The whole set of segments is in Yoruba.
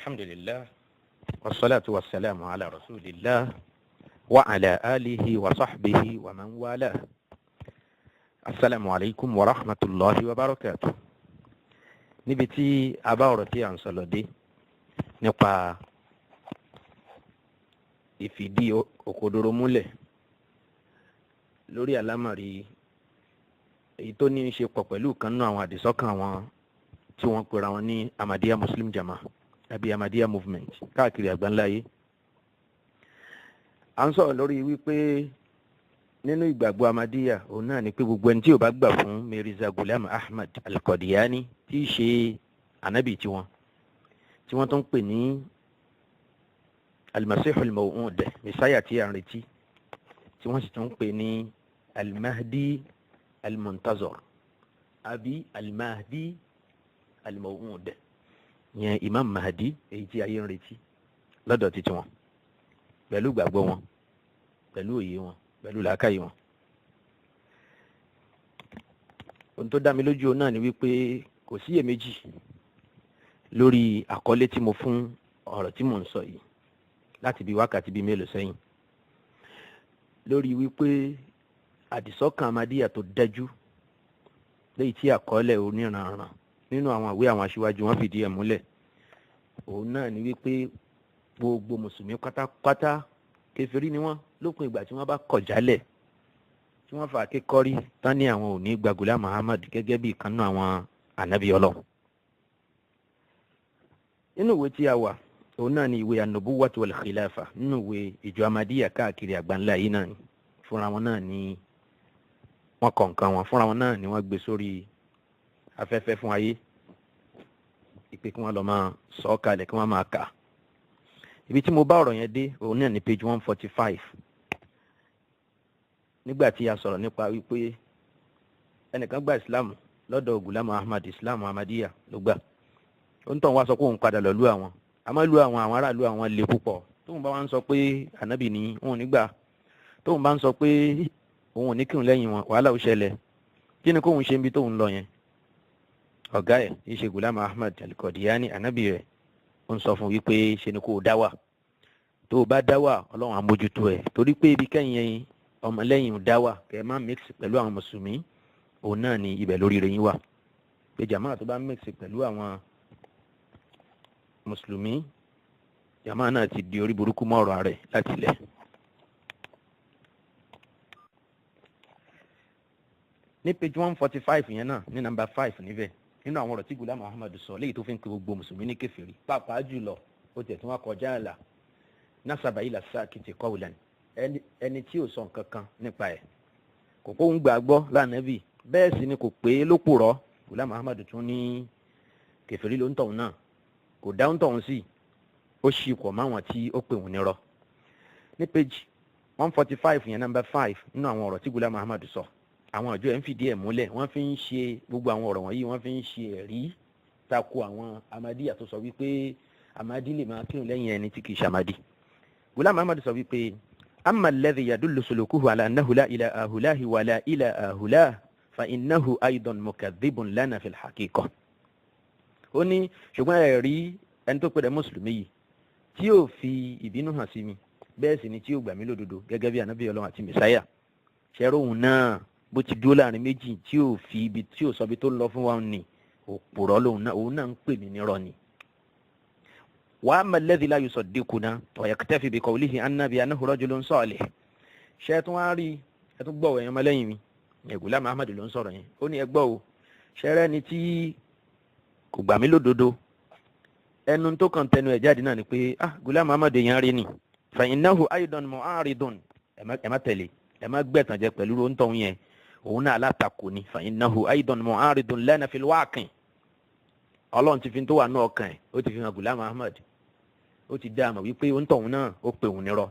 الحمد لله والصلاة والسلام على رسول الله وعلى آله وصحبه ومن والاه. السلام عليكم ورحمة الله وبركاته. níbi tí a bá ọ̀rọ̀ tí à ń sọ lọ dé nípa ìfìdí òkodoro múlẹ̀ lórí àlámọ̀rí èyí tó ní í ṣe pọ̀ pẹ̀lú kan nínú àwọn àdìsọ́kàn wọn tí wọ́n pera wọn ní Ahmadiyya Muslim Jama àbí Ahmadiyya movement káàkiri àgbáńláyé. à ń sọ̀rọ̀ lórí wípé nínú ìgbàgbọ́ Ahmadiyya òun náà ni pé gbogbo ẹni tí ò bá gbà fún Mirza Ghulam Ahmad al-Qadiani tí í ṣe ànábì tí wọ́n tó ń pè ní al-Masih al-Maw'ud Messiah tí a ń retí, tí wọ́n sì tún ń pè ní al-Mahdi al-Muntazar àbí al-Mahdi al-Maw'ud, yẹn Imam Mahdi èyí tí ayé ń retí lọ́dọ̀ títí wọn, pẹ̀lú gbàgbọ́ wọn, pẹ̀lú òye wọn, pẹ̀lú làákàyè wọn. ohun tó dá mi lójú náà ni wípé kò síyèméjì lórí àkọlé tí mo fún ọ̀rọ̀ tí mò ń sọ yìí láti bí wákàtí bíi mélòó sẹ́yìn, lórí wípé àdìsọ́kàn Ahmadiyya tó dájú léyìí tí àkọọ́lẹ̀ oníranran nínú àwọn ìwé àwọn aṣíwájú wọn fìdí ẹ̀ múlẹ̀, òun náà ni wípé gbogbo mùsùlùmí pátápátá kèfèrí ni wọ́n lópin ìgbà tí wọ́n bá kọ̀ jálẹ̀, tí wọ́n fà kékọ́rí tán ní àwọn ò ní gba Ghulam Ahmad gẹ́gẹ́ bí ìkan nínú àwọn ànábì Ọlọ́run. nínú ìwé tí a wà òun náà ni ìwé an-Nubuwwah wal Khilafa, nínú ìwé ìjọ Ahmadiyya káàkiri àgbáńlá yìí náà ni fúnra wọn náà ni wọ́n kọ nǹkan wọn, fúnra wọn náà ni wọ́n gbé sórí afẹ́fẹ́ fún ayé ìpè kí wọ́n lọ máa sọ ọ́ kalẹ̀ kí wọ́n máa kà. ibi tí mo bá ọ̀rọ̀ yẹn dé òun náà ni page 145, nígbà tí a sọ̀rọ̀ nípa wípé ẹnìkan gba Islam lọ́dọ̀ Ghulam Ahmad, Islam Ahmadiyya ló gbà. ó ń tàn wá sọ pé òun padà lọ lú àwọn, àmọ́ lú àwọn aráàlú àwọn le púpọ̀. tóun bá wá ń sọ pé ànábì ní òun nígbà, tóun bá ń sọ pé òun ò ní kírun lẹ́yìn wọn, wàhálà ó ṣẹlẹ̀. kí ni kóun ṣe ń bi tóun lọ yẹn? ọ̀gá ẹ̀ ìṣe Ghulam Ahmad al-Qadiani ànábì rẹ̀ ó ń sọ fún wípé ṣe ni kó o dá wà, tó o bá dá wà Ọlọ́run á mójútó ẹ̀, torí pé ibi kẹ́yìn ọmọlẹ́yìn dá wà kẹ́ ẹ má mix pẹ̀lú àwọn mùsùlùmí, òun náà ni ibẹ̀ lórí rẹ̀ yín wà. pé jàmáà tó bá mix pẹ̀lú àwọn mùsùlùmí, jàmáà náà ti di orí burúkú mọ́ ọ̀rọ̀ rẹ̀ láti ilẹ̀. ní page 145 yẹn náà ní number 5 níbẹ̀, nínú àwọn ọ̀rọ̀ tí Ghulam Ahmad sọ léyìí tó fi ń pe gbogbo mùsùlùmí ní kèfèrí, pàápàá jùlọ ó tẹ̀ tí wọ́n kọjá àlà nasaba ila sakiti qawlan, ẹni tí ò sọ nǹkan kan nípa ẹ̀, kò kó ń gbàgbọ́ lánàbì, bẹ́ẹ̀ sì ni kò pé lópùrọ́. Ghulam Ahmad tún ní kèfèrí ló ń tọ̀hún náà, kò dáhùn tọ̀hún sí, ó ṣì pọ̀ máwọn tí ó pè wọ́n nírọ́. ní page 145 yẹn number 5 nínú àwọn ọ̀rọ̀ tí Ghulam Ahmad sọ, àwọn àjọ ẹ̀ ń fìdí ẹ̀ múlẹ̀, wọ́n fi ń ṣe gbogbo àwọn ọ̀rọ̀ wọ̀nyí, wọ́n fi ń ṣe ẹ̀rí tako àwọn Ahmadiyya tó sọ wípé Ahmadi lè máa kírun lẹ́yìn ẹni tí kì í ṣàmádì. Ghulam Ahmad sọ wípé amma alladhi yadullu sulukuhu ala annahu la ilaha ulahi wa la ilaha ulah fa innahu aidan mukadhibun lana fil haqiqa. ó ní ṣùgbọ́n ẹ̀rí ẹni tó pẹ̀lẹ́ mùsùlùmí yìí tí yóò fi ìbínú hàn sí mi, bẹ́ẹ̀ sì ni tí yóò gbà mí lódodo gẹ́gẹ́ bí ànábì Ọlọ́run àti Mẹsáyà. ṣẹ́rọ òun náà bó ti dúró láàrin méjì tí yóò fi ibi tí yóò sọ ibi tó lọ fún wa ní òpùrọ́ lòun náà, òun náà ń pè mí nírọ́ ni. wa amma alladhi la yusaddiquna wa yaktafi bi qawlihi anna bi annahu rajulun salih. ṣé tún wá rí ẹ tún gbọ́ ẹ̀yàn ọmọlẹ́yìn mi, Ghulam Ahmad ló ń sọ̀rọ̀ yẹn. ó ní ẹ gbọ́ o, ṣẹ́rẹ́ ni tí kò gbà mí lódodo, ẹnu tó kàn tẹnu ẹ̀ jáde náà ni pé Ghulam Ahmad èèyàn rí ni, fa innahu aidan mu'aridun, ẹ má tẹ̀lé, ẹ má gbẹ̀tàn jẹ pẹ̀lú róńtọ̀ yẹn, òun náà alátakò ni. fa innahu aidan mu'aridun lana fil waqi'. Ọlọ́run ti fi tó wà ní ọkàn ẹ̀, ó ti fi hàn Ghulam Ahmad, ó ti dá àmọ̀ wípé ó ń tọ̀hún náà ó pè òun nírọ́,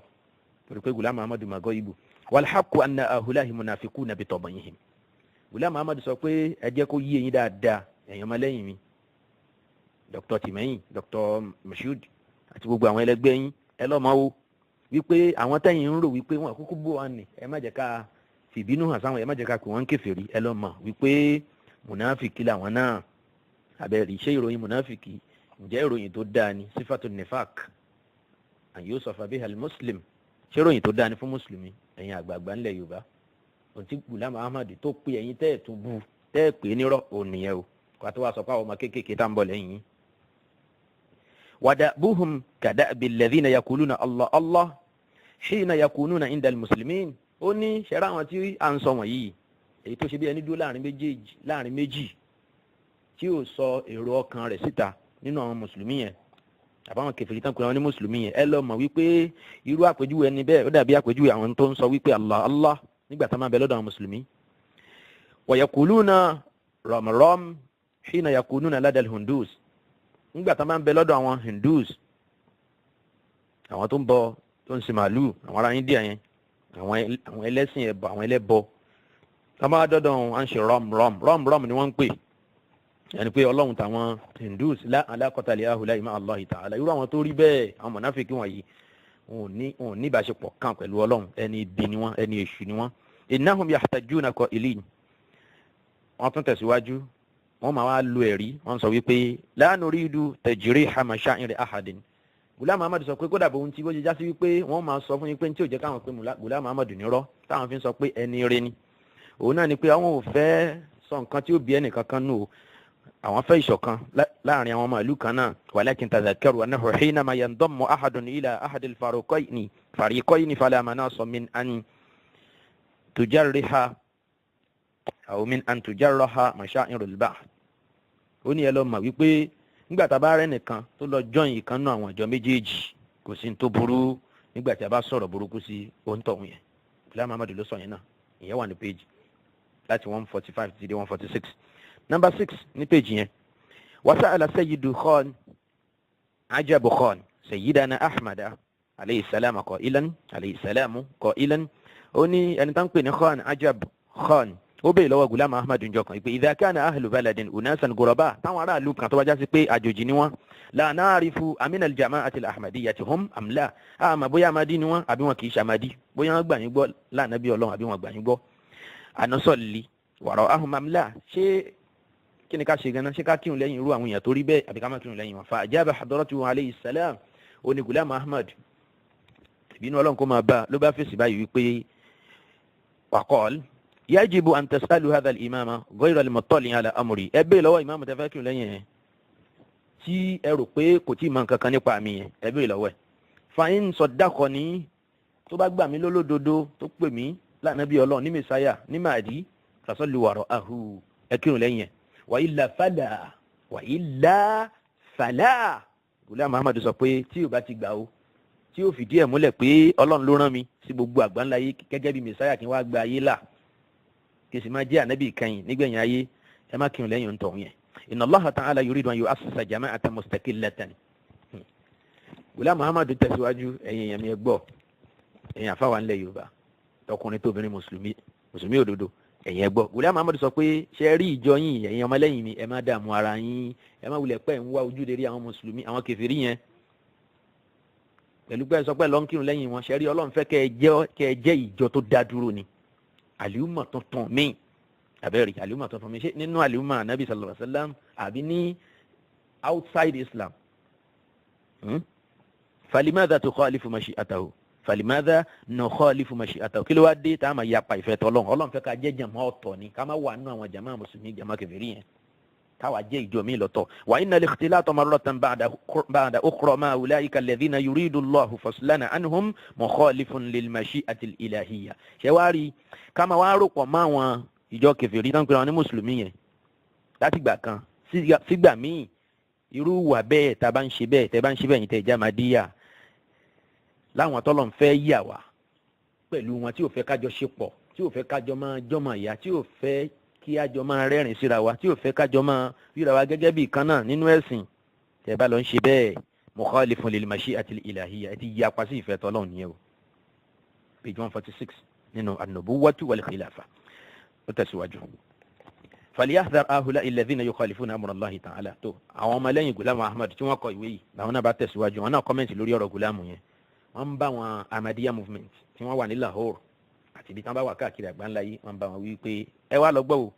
torí pé Ghulam Ahmad màgọ́ ibù. wal haqqu anna ahulahi munafiquna bi tabayihim. Ghulam Ahmad sọ pé ẹ jẹ́ kó yé eyín dáadáa ẹ̀yin ọmọlẹ́yìn mi, Dr. Tìmẹ́yìn, Dr. Moshood àti gbogbo àwọn ẹlẹgbẹ́ yín, ẹ lọ́mọ wo wípé àwọn tẹ́yìn ń rò wípé wọn kúkú bó wa nì, ẹ má jẹ́ ká fìbínú hàn sáwọn, ẹ má jẹ́ ká pè wọ́n kèfèrí, ẹ lọ́mọ wípé mùnáfìkì làwọn náà. àbẹ̀rẹ̀ iṣẹ́ ìròyìn mùnáfìkì ǹjẹ́ ìròyìn tó dáa ni sífàtù nifaq an yusafa biha al-muslim, ṣé ìròyìn tó dáa ni fún mùsùlùmí? ẹ̀yin àgbààgbà ńlẹ̀ yorùbá ohun tí Ghulam Ahmad tó pe ẹ̀yin tẹ́ ẹ̀ tún bu tẹ́ ẹ̀ pé nírọ̀ òun nìyẹn o, kó tó wá sọ pé àwọn ọmọ kéékèèké tá ń bọ̀ lẹ́yìn yín. ودأبهم كدأب الذين يقولون الله الله حين يكونون عند المسلمين. ó ní ṣẹ́ra àwọn tí à ń sọ wọ̀nyí èyí tó ṣe bí ẹni dúró láàrin méjì tí ó sọ èrò ọkàn rẹ̀ síta nínú àwọn mùsùlùmí yẹn àbáwọn kèfèrí tán pé àwọn ní mùsùlùmí yẹn, ẹ lọ mọ̀ wípé irú àpèjúwe ẹni bẹ́ẹ̀ ó dàbí àpèjúwe àwọn tó ń sọ wípé Allah Allah nígbà tá máa bẹ lọ́dọ̀ àwọn mùsùlùmí. ويقولون رم رم حين يكونون لدى الهندوس. nígbà tá máa ń bẹ lọ́dọ̀ àwọn hindus, àwọn tó ń bọ tó ń sin màálù, àwọn ará India yẹn, àwọn ẹlẹ́sìn ẹbọ, àwọn ẹlẹ́bọ, tá máa dọ́dọ̀ wọn à ń ṣe rọ́m ni wọ́n ń pè, yẹni pé ọlọ́run tàwọn hindus alákọ̀tàlì ahùlá ìmọ̀ Allah ta'ala. irú àwọn tó rí bẹ́ẹ̀, àwọn mọ̀náfíkì wọ̀nyí wọn ò ní ìbáṣepọ̀ kan pẹ̀lú ọlọ́run, ẹni ibi ni wọ́n, ẹni èṣù ni wọ́n. innahum yahtajuna qa'ilin. wọ́n tún tẹ̀síwájú, wọ́n máa wá lo ẹ̀rí, wọ́n sọ wípé la nuridu tajriha masha'iri ahadin. Ghulam Ahmad sọ pé kódà bóun tí bó ṣe já sí wípé wọ́n máa sọ fún yín pé tí ò jẹ́ káwọn pé Ghulam Ahmad nírọ́ táwọn fi ń sọ pé ẹni rẹ ni òun náà, ni pé àwọn ò fẹ́ sọ nǹkan tí ó bí ẹnì kankan nù o, àwọn fẹ́ ìṣọ̀kan láàrin àwọn ọmọ ìlú kan náà. walakin tadhakkaru annahu hinama yandamu ahadun ila ahadil fariqayni fala manasa min an tujarriha aw min an tujarraha mashaa'irul ba'd. ó ní ẹ lọ mọ̀ wípé nígbà tá a bá rẹ́ nìkan tó lọ jọyìn ìkan náà àwọn ìjọ méjèèjì, kò sí ní tó burú nígbà tí a bá sọ̀rọ̀ burúkú sí òǹtọ̀hún yẹn. Ghulam Ahmad ló sọ yẹn náà, ìyẹn wà ní péjì láti 145 ti dé 146. Number 6 ní péjì yẹn. wasa'ala sayyidu khan ajabu khan sayyidana ahmada alayhi salam qailan. ó ní ẹni tá ń pè ní khan ajabu khan, ó bèèrè lọ́wọ́ Ghulam Ahmad njọ́ kan pé idha kana ahlu baladin unasan ghuraba, táwọn aráàlú kan tó wá já sí pé àjòjì ni wọ́n, la na'rifu amina al-jama'ati al-ahmadiyyati hum am la, àmọ́ bóyá Ahmadi ni wọ́n àbí wọn kì í ṣe Ahmadi, bóyá wọ́n gbà yín gbọ́ lánàbí Ọlọ́run àbí wọn gbà yín gbọ́. anusalli wara'ahum am la, ṣé kí ni ká ṣe ganan, ṣé ká kírun lẹ́yìn irú àwọn èèyàn tó rí bẹ́ẹ̀ àbí ká má kírun lẹ́yìn wọn. fa ajaba hadratuhu alayhi salam, ó ní Ghulam Ahmad ìbínú Ọlọ́run kó máa bá ló bá fèsì báyìí wípé waqal yajibu an tasalu hadha al-imama ghayra al-muttali ala amri. ẹ bèèrè lọ́wọ́ ìmáàmù tẹ́ fẹ́ kírun lẹ́yìn yẹn tí ẹ rò pé kò tí ì mọ nǹkan kan nípa mi yẹn, ẹ bèèrè lọ́wọ́ ẹ̀. fa in saddaqani, tó bá gbà mí lólódodo tó pè mí lánàbí Ọlọ́run ní mẹ́sáyà ní Mahdi, fasallu wara'ahu, ẹ kírun lẹ́yìn yẹn. wa illa fala. Ghulam Ahmad sọ pé tí ò bá ti gbà ó, tí ò fìdí ẹ̀ múlẹ̀ pé Ọlọ́run ló rán mi sí gbogbo àgbáńlá yìí gẹ́gẹ́ bí mẹ́sáyà kí n wá gba ayé là, kì í sì máa jẹ́ ànábì kẹ́yìn nígbẹ̀yìn ayé, ẹ má kírun lẹ́yìn òǹtọ̀ yẹn. inna Allaha ta'ala yuridu an yu'assisa jama'atan mustaqillatan. Ghulam Ahmad tẹ̀síwájú, ẹ̀yin èèyàn mi ẹ gbọ́, ẹ̀yin àfáwà ńlẹ̀ Yorùbá, tọkùnrin tóbìnrin mùsùlùmí òdodo, ẹ̀yin ẹ gbọ́. Ghulam Ahmad sọ pé ṣe rí ìjọ yín, ẹ̀yin ọmọlẹ́yìn mi, ẹ má dààmú ara yín, ẹ má wulẹ̀ pẹ́ ń wá ojú rere àwọn mùsùlùmí, àwọn kèfèrí yẹn, pẹ̀lú pé ẹ sọ pé lọ́n kírun lẹ́yìn wọn. ṣe rí Ọlọ́run fẹ́ kẹ́ ẹ jẹ́ ìjọ tó dá dúró ni, àlùmọ̀ tuntun míì, àbẹ́rẹ́ àlùmọ̀ tuntun míì, ṣé nínú àlùmọ̀ Ànábì sallallahu alaihi wasallam àbí ní outside Islam. falimadha tukhalifu mashi'atahu, falimadha nukhalifu mashi'atahu, kí ló wá dé tá a máa yapa ìfẹ́ tọ́lọ́run. Ọlọ́run fẹ́ ká jẹ́ jàmá ọ̀tọ̀ ni, ká má wà nínú àwọn jàmá mùsùlùmí jàmá kèfèrí yẹn, káwa jẹ́ ìjọ míì lọ́tọ̀. wa inna al-ikhtilata marratan ba'da ukhra ma ulaika alladhina yuridu Allahu faslana anhum mukhalifun lil mashi'ati al-ilahiyya. ṣé wá rí ká máa wá rò pọ̀ mọ́ àwọn ìjọ kèfèrí tán pé wọn ní mùsùlùmí yẹn láti gbà kan sígbà míì, irú wà bẹ́ẹ̀ tá a bá ń ṣe bẹ́ẹ̀, tẹ́ bá ń ṣe bẹ́ẹ̀ yìí tẹ́ jẹ́ Ahmadiyya, láwọn tọ́lọ̀ ń fẹ́ yà wá pẹ̀lú wọn, tí ò fẹ́ kájọ ṣe pọ̀, tí ò fẹ́ kájọ máa jọmọ ìyá, tí ò fẹ́ kí ájọ máa rẹ́rìn síra wa, tí ò fẹ́ kájọ máa ríra wa gẹ́gẹ́ bí kan náà nínú ẹ̀sìn, tẹ́ bá lọ ń ṣe bẹ́ẹ̀ mukhalifun lil mashi'ati al-ilahiyya, ẹ ti yapa sí ìfẹ́ tọ́lọ́run nìyẹn o. page 146 nínú an-nubuwwatu wal khilafa. ó tẹ̀síwájú. falyahdhar ha'ula'i alladhina yukhalifuna amra Allahi ta'ala. tó àwọn ọmọ lẹ́yìn Ghulam Ahmad tí wọ́n kọ ìwé yìí làwọn náà bá tẹ̀síwájú, wọn náà kọ́mẹ̀ntì lórí ọ̀rọ̀ Ghulam yẹn. wọ́n ń bá wọn Ahmadiyya movement tí wọ́n wà ní Lahore àti ibi tí wọ́n bá wà káàkiri àgbáńlá yìí, wọ́n bá wọn wí pé ẹ wá lọ gbọ́ o,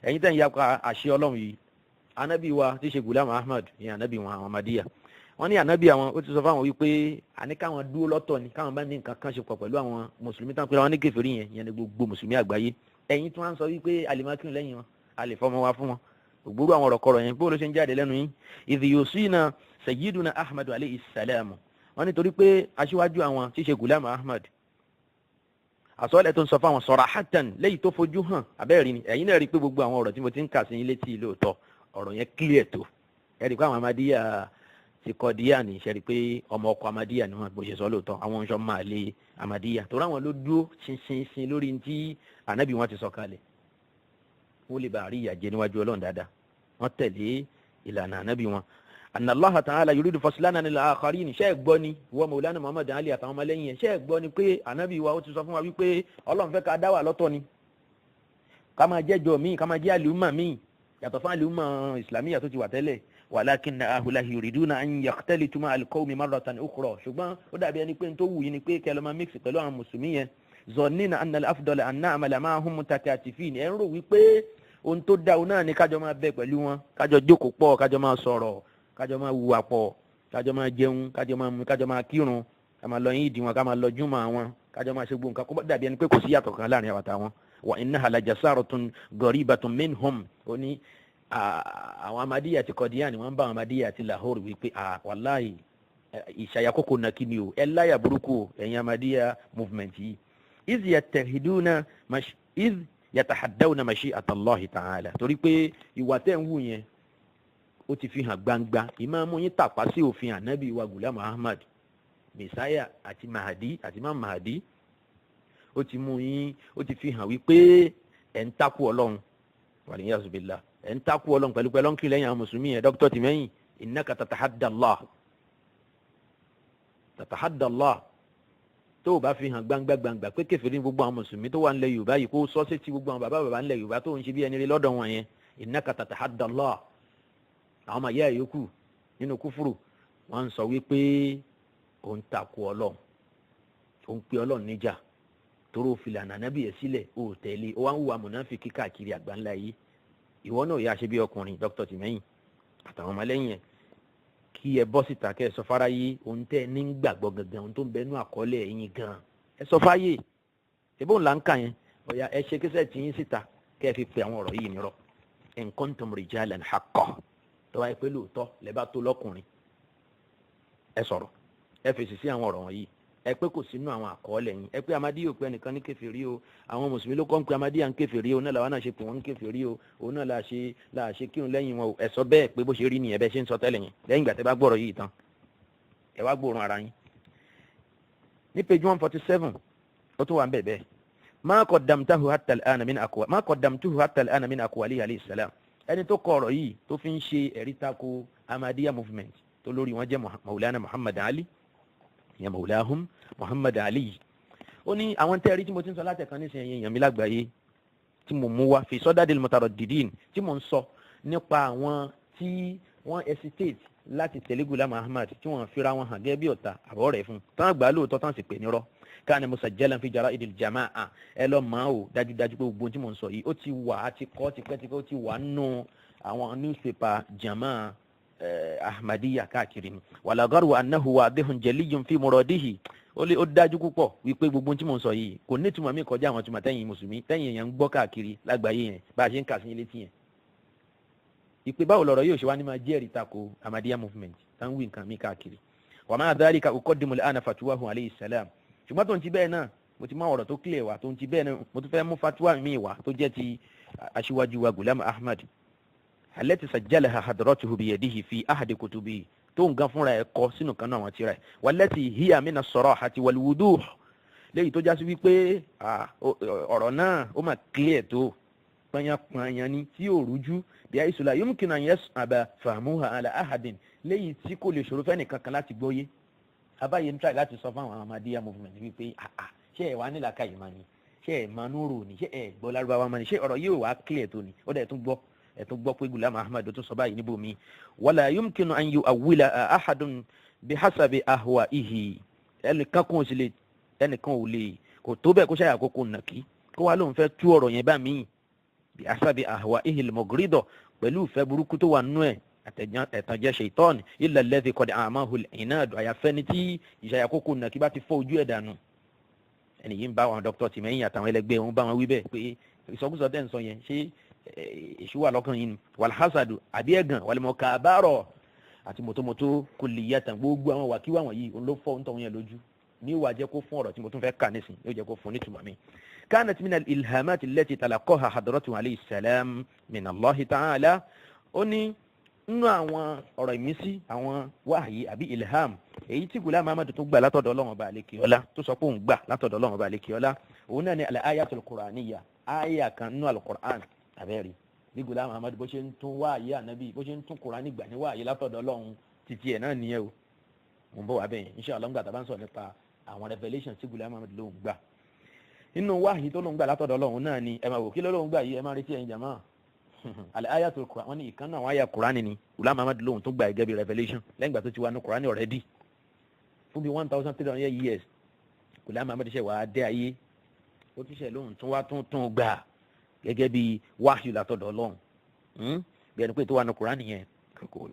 ẹ̀yin tẹ́ ń yapa àṣẹ Ọlọ́run yìí, anabi wa tí ṣe Ghulam Ahmad ní anabi wọn àwọn Ahmadiyya wọ́n ní anabi àwọn ó ti sọ fáwọn wípé àní káwọn dúró lọ́tọ̀ ni káwọn bá ní nǹkan kan ṣe pọ̀ pẹ̀lú àwọn mùsùlùmí tán pé àwọn ní kèfèrí yẹn ní gbogbo mùsùlùmí àgbáyé ẹ̀yin tí wọ́n sọ wípé alimakun lẹ́yìn wọn a lè fọmọ wa fún wọn ògbóró àwọn ọ̀rọ̀kọ̀rọ̀ yẹn bó ló ṣe ń jáde lẹ́nu yín idh yusina sayyiduna Ahmad alayhi salam wọ́n nítorí pé aṣíwájú àwọn tí ṣe Ghulam Ahmad àsọ̀lẹ̀ tó ń sọ fáwọn sarahatan lẹ́yìn tó fojú hàn abẹ́rẹ́ ni ẹ̀yin náà rí i pé gbogbo àwọn ọ̀rọ̀ tí mo ti ń kà sí yín létí lóòótọ́ ọ̀rọ̀ yẹn clear tó ẹ rí i pé àwọn Ahmadiyya ti Qadiya ní ṣe rí i pé ọmọ ọkọ Ahmadiyya ni wọn bó ṣe sọ lóòótọ́ àwọn oṣù máa lé Ahmadiyya torí àwọn ló dúró ṣinṣin lórí tí ànábì wọn ti sọ kalẹ̀ wọ́n lè bá rí ìyàjẹ́ níwájú Ọlọ́run dáadáa wọ́n tẹ̀lé ìlànà ànábì wọn anna Allah ta'ala yuridu faslana lil akharin ṣe gbọ́ ni wọ́n Maulana Muhammad Ali àtàwọn ọmọlẹ́yìn yẹn ṣe gbọ́ ni pé ànábì wa ó ti sọ fún wa wípé Ọlọ́run fẹ́ ká dá wà lọ́tọ̀ ni ká máa jẹ́jọ́ míì ká máa jẹ́ àlùmọ̀ míì yàtọ̀ fún àlùmọ̀ islamiyya tó ti wà tẹ́lẹ̀ walakinna ahulahi yuriduna an yakhtalitu ma'a al-qawmi marratan ukhra ṣùgbọ́n ó dàbí ẹni pé n tó wù yín ni pé kẹ́ lọ máa mix pẹ̀lú àwọn mùsùlùmí yẹn zọ̀nínà anna al-afdala an na'mala ma'ahum mutakatifin ẹ̀ ń rò wípé ohun tó dá o náà ni kájọ máa bẹ pẹ̀lú wọn kájọ jókòó pọ̀ kájọ máa sọ̀rọ̀ kájọ máa hùwà pọ̀ kájọ máa jẹun kájọ máa mú kájọ máa kírun ká máa lọ yín ìdí wọn ká máa lọ júmọ̀ àwọn kájọ máa ṣe gbogbo nǹkan kó dàbí ẹni pé kò sí yàtọ̀ kan láàrin àwọn àtàwọn wa innaha lajasaratun gharibatun minhum ó ní àwọn Ahmadiyya ti Qadiya ni wọ́n bá àwọn Ahmadiyya ti Lahore wípé wàláhì ìṣàyàkókò náà kí ni o ẹ láyà burúkú ẹ̀yin Ahmadiyya movement yìí iz yatahaddawna mashi'ata Allahi ta'ala torí pé ìwà tẹ́ ń wù yẹn ó ti fi hàn gbangba ìmáàmù yín tàpá sí òfin ànábì wa Ghulam Ahmad Messiah àti Mahdi àti Imam Mahdi ó ti mú yín ó ti fi hàn wípé ẹ̀ ń takú Ọlọ́run wal-iyazu billah ẹ̀ ń takú Ọlọ́run pẹ̀lú ọ̀nkì lẹ́yìn àwọn mùsùlùmí yẹn dókítà tìmẹ́yìn innaka tatahadda Allah tó o bá fi hàn gbangba pé kèfèrí gbogbo àwọn mùsùlùmí tó wà nílẹ̀ Yorùbá yìí kó sọ sí ti gbogbo àwọn bàbá nílẹ̀ Yorùbá tó ń ṣe bí ẹni rí lọ́dọ̀ wọn yẹn innaka tatahadda Allah àwọn ọmọ ìyá yòókù nínú kúfùrù wọn ń sọ wípé òun takò Ọlọ́run òun pe Ọlọ́run níjà torí ó fi lànà nábì ẹ̀ sílẹ̀ ó tẹ̀lé ó wá ń wà mùnáfíkí káàkiri àgbáńlá yìí ìwọ náà yà ṣe bí ọkùnrin dókítà tìmẹ́yìn àtàwọn ọmọlẹ́yìn ẹ̀ kí ẹ bọ́ síta kẹ́ ẹ sọ fáráyé ohun tẹ́ ẹ ní gbàgbọ́ gangan ohun tó ń bẹnu àkọọ́lẹ̀ ẹ̀yin gan ẹ sọ fáyé ṣebí òun là ń kà yẹn ọ̀yà ẹ ṣe kíṣẹ́ tì yín síta kẹ́ ẹ fi pe àwọn ọ̀rọ̀ yìí nírọ̀ in kuntum rijalan haqqa tó wáyé pé lóòótọ́ lẹ bá tó lọ́kùnrin ẹ sọ̀rọ̀ ẹ fèsì sí àwọn ọ̀rọ̀ wọ̀nyí ẹ pé kò sínú àwọn àkọọ́lẹ̀ yín ẹ pé Ahmadiyya ò pé ẹnìkan ní kèfèrí o àwọn mùsùlùmí ló kọ́ ń pe Ahmadiyya ń kèfèrí o náà làwọn náà ṣe pé wọ́n ń kèfèrí o òun náà là ṣe kírun lẹ́yìn wọn o ẹ sọ bẹ́ẹ̀ pé bó ṣe rí nìyẹn bẹ́ẹ̀ ṣe ń sọ tẹ́lẹ̀ yẹn lẹ́yìn ìgbà tẹ́ bá gbọ́rọ̀ yìí tán ẹ wá gbóòórùn ara yín. ní page 147 ó tún wà ń bẹ̀ bẹ́ẹ̀ ma qaddamtuhu hatta al-ana min aqwalihi alayhi salam ẹni tó kọ ọ̀rọ̀ yìí tó fi ń ṣe ẹ̀rí tako Ahmadiyya movement tó lórí wọn jẹ́ Maulana Muhammad Ali ya maulahum Muhammad Ali ó ní àwọn tẹ́ẹ̀rí tí mo ti ń sọ látẹ̀kan ní sẹ́yìn èèyàn mi lágbàáyé tí mo mú wá fi sọ́dádìl mutaraddidin tí mo ń sọ nípa àwọn tí wọ́n hesitate láti tẹ̀lé Ghulam Ahmad tí wọ́n fira wọn hàn gẹ́gẹ́ bí ọ̀tá àbọ̀ rẹ̀ fún tán àgbà lóòótọ́ tán sì pè nírọ́ kana musajjalan fi jara'idil jama'a ẹ lọ máa ò dájúdájú pé gbogbo tí mo ń sọ yìí ó ti wà á ti kọ́ tipẹ́tipẹ́ ó ti wà nù àwọn newspaper jama'a Ahmadiyya káàkiri ni wala garwa annahu wadihun jaliyun fi muradihi ó dájú púpọ̀ wípé gbogbo tí mo ń sọ yìí kò ní túmọ̀ mi kọjá àwọn túmọ̀ tẹ́yìn mùsùlùmí tẹ́yìn èèyàn ń gbọ́ káàkiri lágbàáyé yẹn bá a ṣe ń kà sí ilé tí yẹn. ìpè báwo lọ̀rọ̀ yóò ṣe wá ní máa jẹ́rìí tako Ahmadiyya movement táwọn wí nǹkan mi káàkiri. wa ma'a dhalika uqaddimu al-ana fatwahu alayhi salam ṣùgbọ́n tó ń ti bẹ́ẹ̀ náà mo ti máa ọ̀rọ̀ tó clear wa tó ń ti bẹ́ẹ̀ náà mo tún fẹ́ mú fatwa mi wá tó jẹ́ ti aṣíwájú wa Ghulam Ahmad التي سجلها حضرته بيده في أحد كتبه تون غفورا ẹ̀kọ́ sínú kan náà wọ́n tírà والتي هي من الصراحة والوضوح léyìí tó já sí wípé ọ̀rọ̀ náà ó máa clear tó pányápányá ní tí ò rújú bí i ìṣúlá يمكن أن يصعب فهمها على أحد léyìí tí kò lè ṣòro fẹ́ni kankan láti gbọ́yé abáyé ń try láti sọ fún àwọn Ahmadiyya movement wípé ṣé ẹ̀ wá nílàkà ìmọ̀ ni ṣé ẹ̀ máa núrò ni ṣé ẹ̀ gbọ́ lárúbáwá mọ́ ni ṣé ọ̀rọ̀ yóò wá clear tó ni ó dẹ̀ tún gbọ́ ẹ̀tún gbọ́ pé Ghulam Ahmad tó sọ báyìí níbo mi wala yumkinu an yu'awwila ahadun bihasabi ahwa'ihi ẹnìkan ò lè kò tó bẹ́ẹ̀ kó ṣàyà kókó nàkí kó wá lóun fẹ́ tú ọ̀rọ̀ yẹn bá mi bihasabi ahwa'ihi al-mughrida pẹ̀lú ìfẹ́ burúkú tó wà nínú ẹ̀ ẹ̀tànjẹ ṣètọ́ọ̀nì illa alladhi qad a'mahu al-inad àyàfẹ́ni tí ìṣàyà kókó nà kí bá ti fọ́ ojú ẹ̀ dànù. ẹni yìí ń bá àwọn dókítà tìmẹ́yìn àtàwọn ẹlẹgbẹ́ wọn bá wọn wí bẹ́ẹ̀ pé ìsọkúsọ tẹ́ ń sọ yẹn ṣé èṣù wà lọ́kàn yìí ni wàlhásàdù àbí ẹ̀gàn wàlmọ̀kàbárọ̀ àti mọ̀tòmọ̀tò kulliyatan gbogbo àwọn wàkíwà wọ̀nyí òun ló fọ́ ń tọ̀hún yẹn lójú ní ìwà jẹ́ kó fún ọ̀rọ̀ tí mo tún fẹ́ kà nísìn yóò jẹ́ kó fún nítumọ̀ mi. kanat min al-ilhamat allati talaqaha hadratu alayhi salam min Allah ta'ala ó ní nínú àwọn ọ̀rọ̀ ìmísí àwọn wáhàyí àbí ilham èyí tí Ghulam Ahmad tó gbà látọ̀dọ̀ Ọlọ́run Ọba àlekèọlá tó sọ pé òun gbà látọ̀dọ̀ Ọlọ́run Ọba àlekèọlá òun náà ni al-ayatul Qur'aniyya àyà kan nínú al-Qur'an abẹ́rẹ́ bí Ghulam Ahmad bó ṣe ń tún wáhàyí ànábì bó ṣe ń tún Qur'an gbà ní wáhàyí látọ̀dọ̀ Ọlọ́run títí ẹ̀ náà nìyẹn o mo ń bọ̀ wá bẹ́yẹn inshallah ńgbà tá a bá ń sọ nípa àwọn revelation tí Ghulam Ahmad ló ń gbà nínú wáhàyí tó ló ń gbà látọ̀dọ̀ Ọlọ́run náà ni ẹ máa wò kí ló ń gbà yìí ẹ máa retí ẹ̀yin jàmáà al-ayatul Qur'an wọ́n ní ìkan náà wọ́n àyà Qur'an ni Ghulam Ahmad lóhun tó gba ẹgẹ́ bí revelation lẹ́yìn ìgbà tó ti wà ní Qur'an already fún bí 1300 years Ghulam Ahmad ṣe wà á dé ayé ó ti ṣe lóhun tó wá tún gbà gẹ́gẹ́ bí wahyu látọ̀dọ̀ Ọlọ́run bí ẹni pé tó wà ní Qur'an yẹn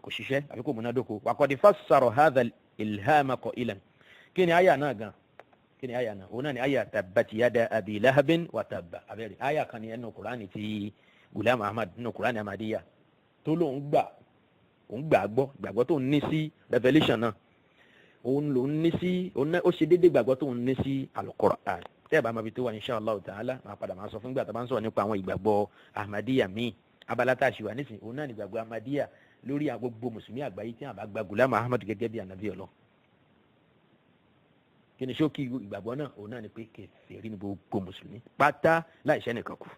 kò ṣiṣẹ́ àbí kò múnádóko wa qad fassara hadha al-ilhama qailan kí ni àyà náà gan kí ni àyà náà òun náà ni àyà tabbat yada abi lahabin wa tabba abẹ́rẹ́ àyà kan ni ẹnu Qur'an ti Ghulam Ahmad nínú Qur'an Ahmadiyya tó lóun gbàgbọ́ tó ń ní sí revelation náà òun ló ń ní sí ó ṣe déédéé gbàgbọ́ tó ń ní sí al-Qur'an tẹ́ ẹ̀ bá máa fi tó wà insha Allah ta'ala máa padà máa sọ fún gbà tá a bá ń sọ̀rọ̀ nípa àwọn ìgbàgbọ́ Ahmadiyya míì abala tá a ṣì wà nísìnyí òun náà ní ìgbàgbọ́ Ahmadiyya lórí gbogbo mùsùlùmí àgbáyé tí a bá gba Ghulam Ahmad gẹ́gẹ́ bí ànábì Ọlọ́run kí ni ṣókí ìgbàgbọ́ náà òun náà ni pé kèfèrí ní gbogbo mùsùlùmí pátá láìṣẹ́ nìkan kù.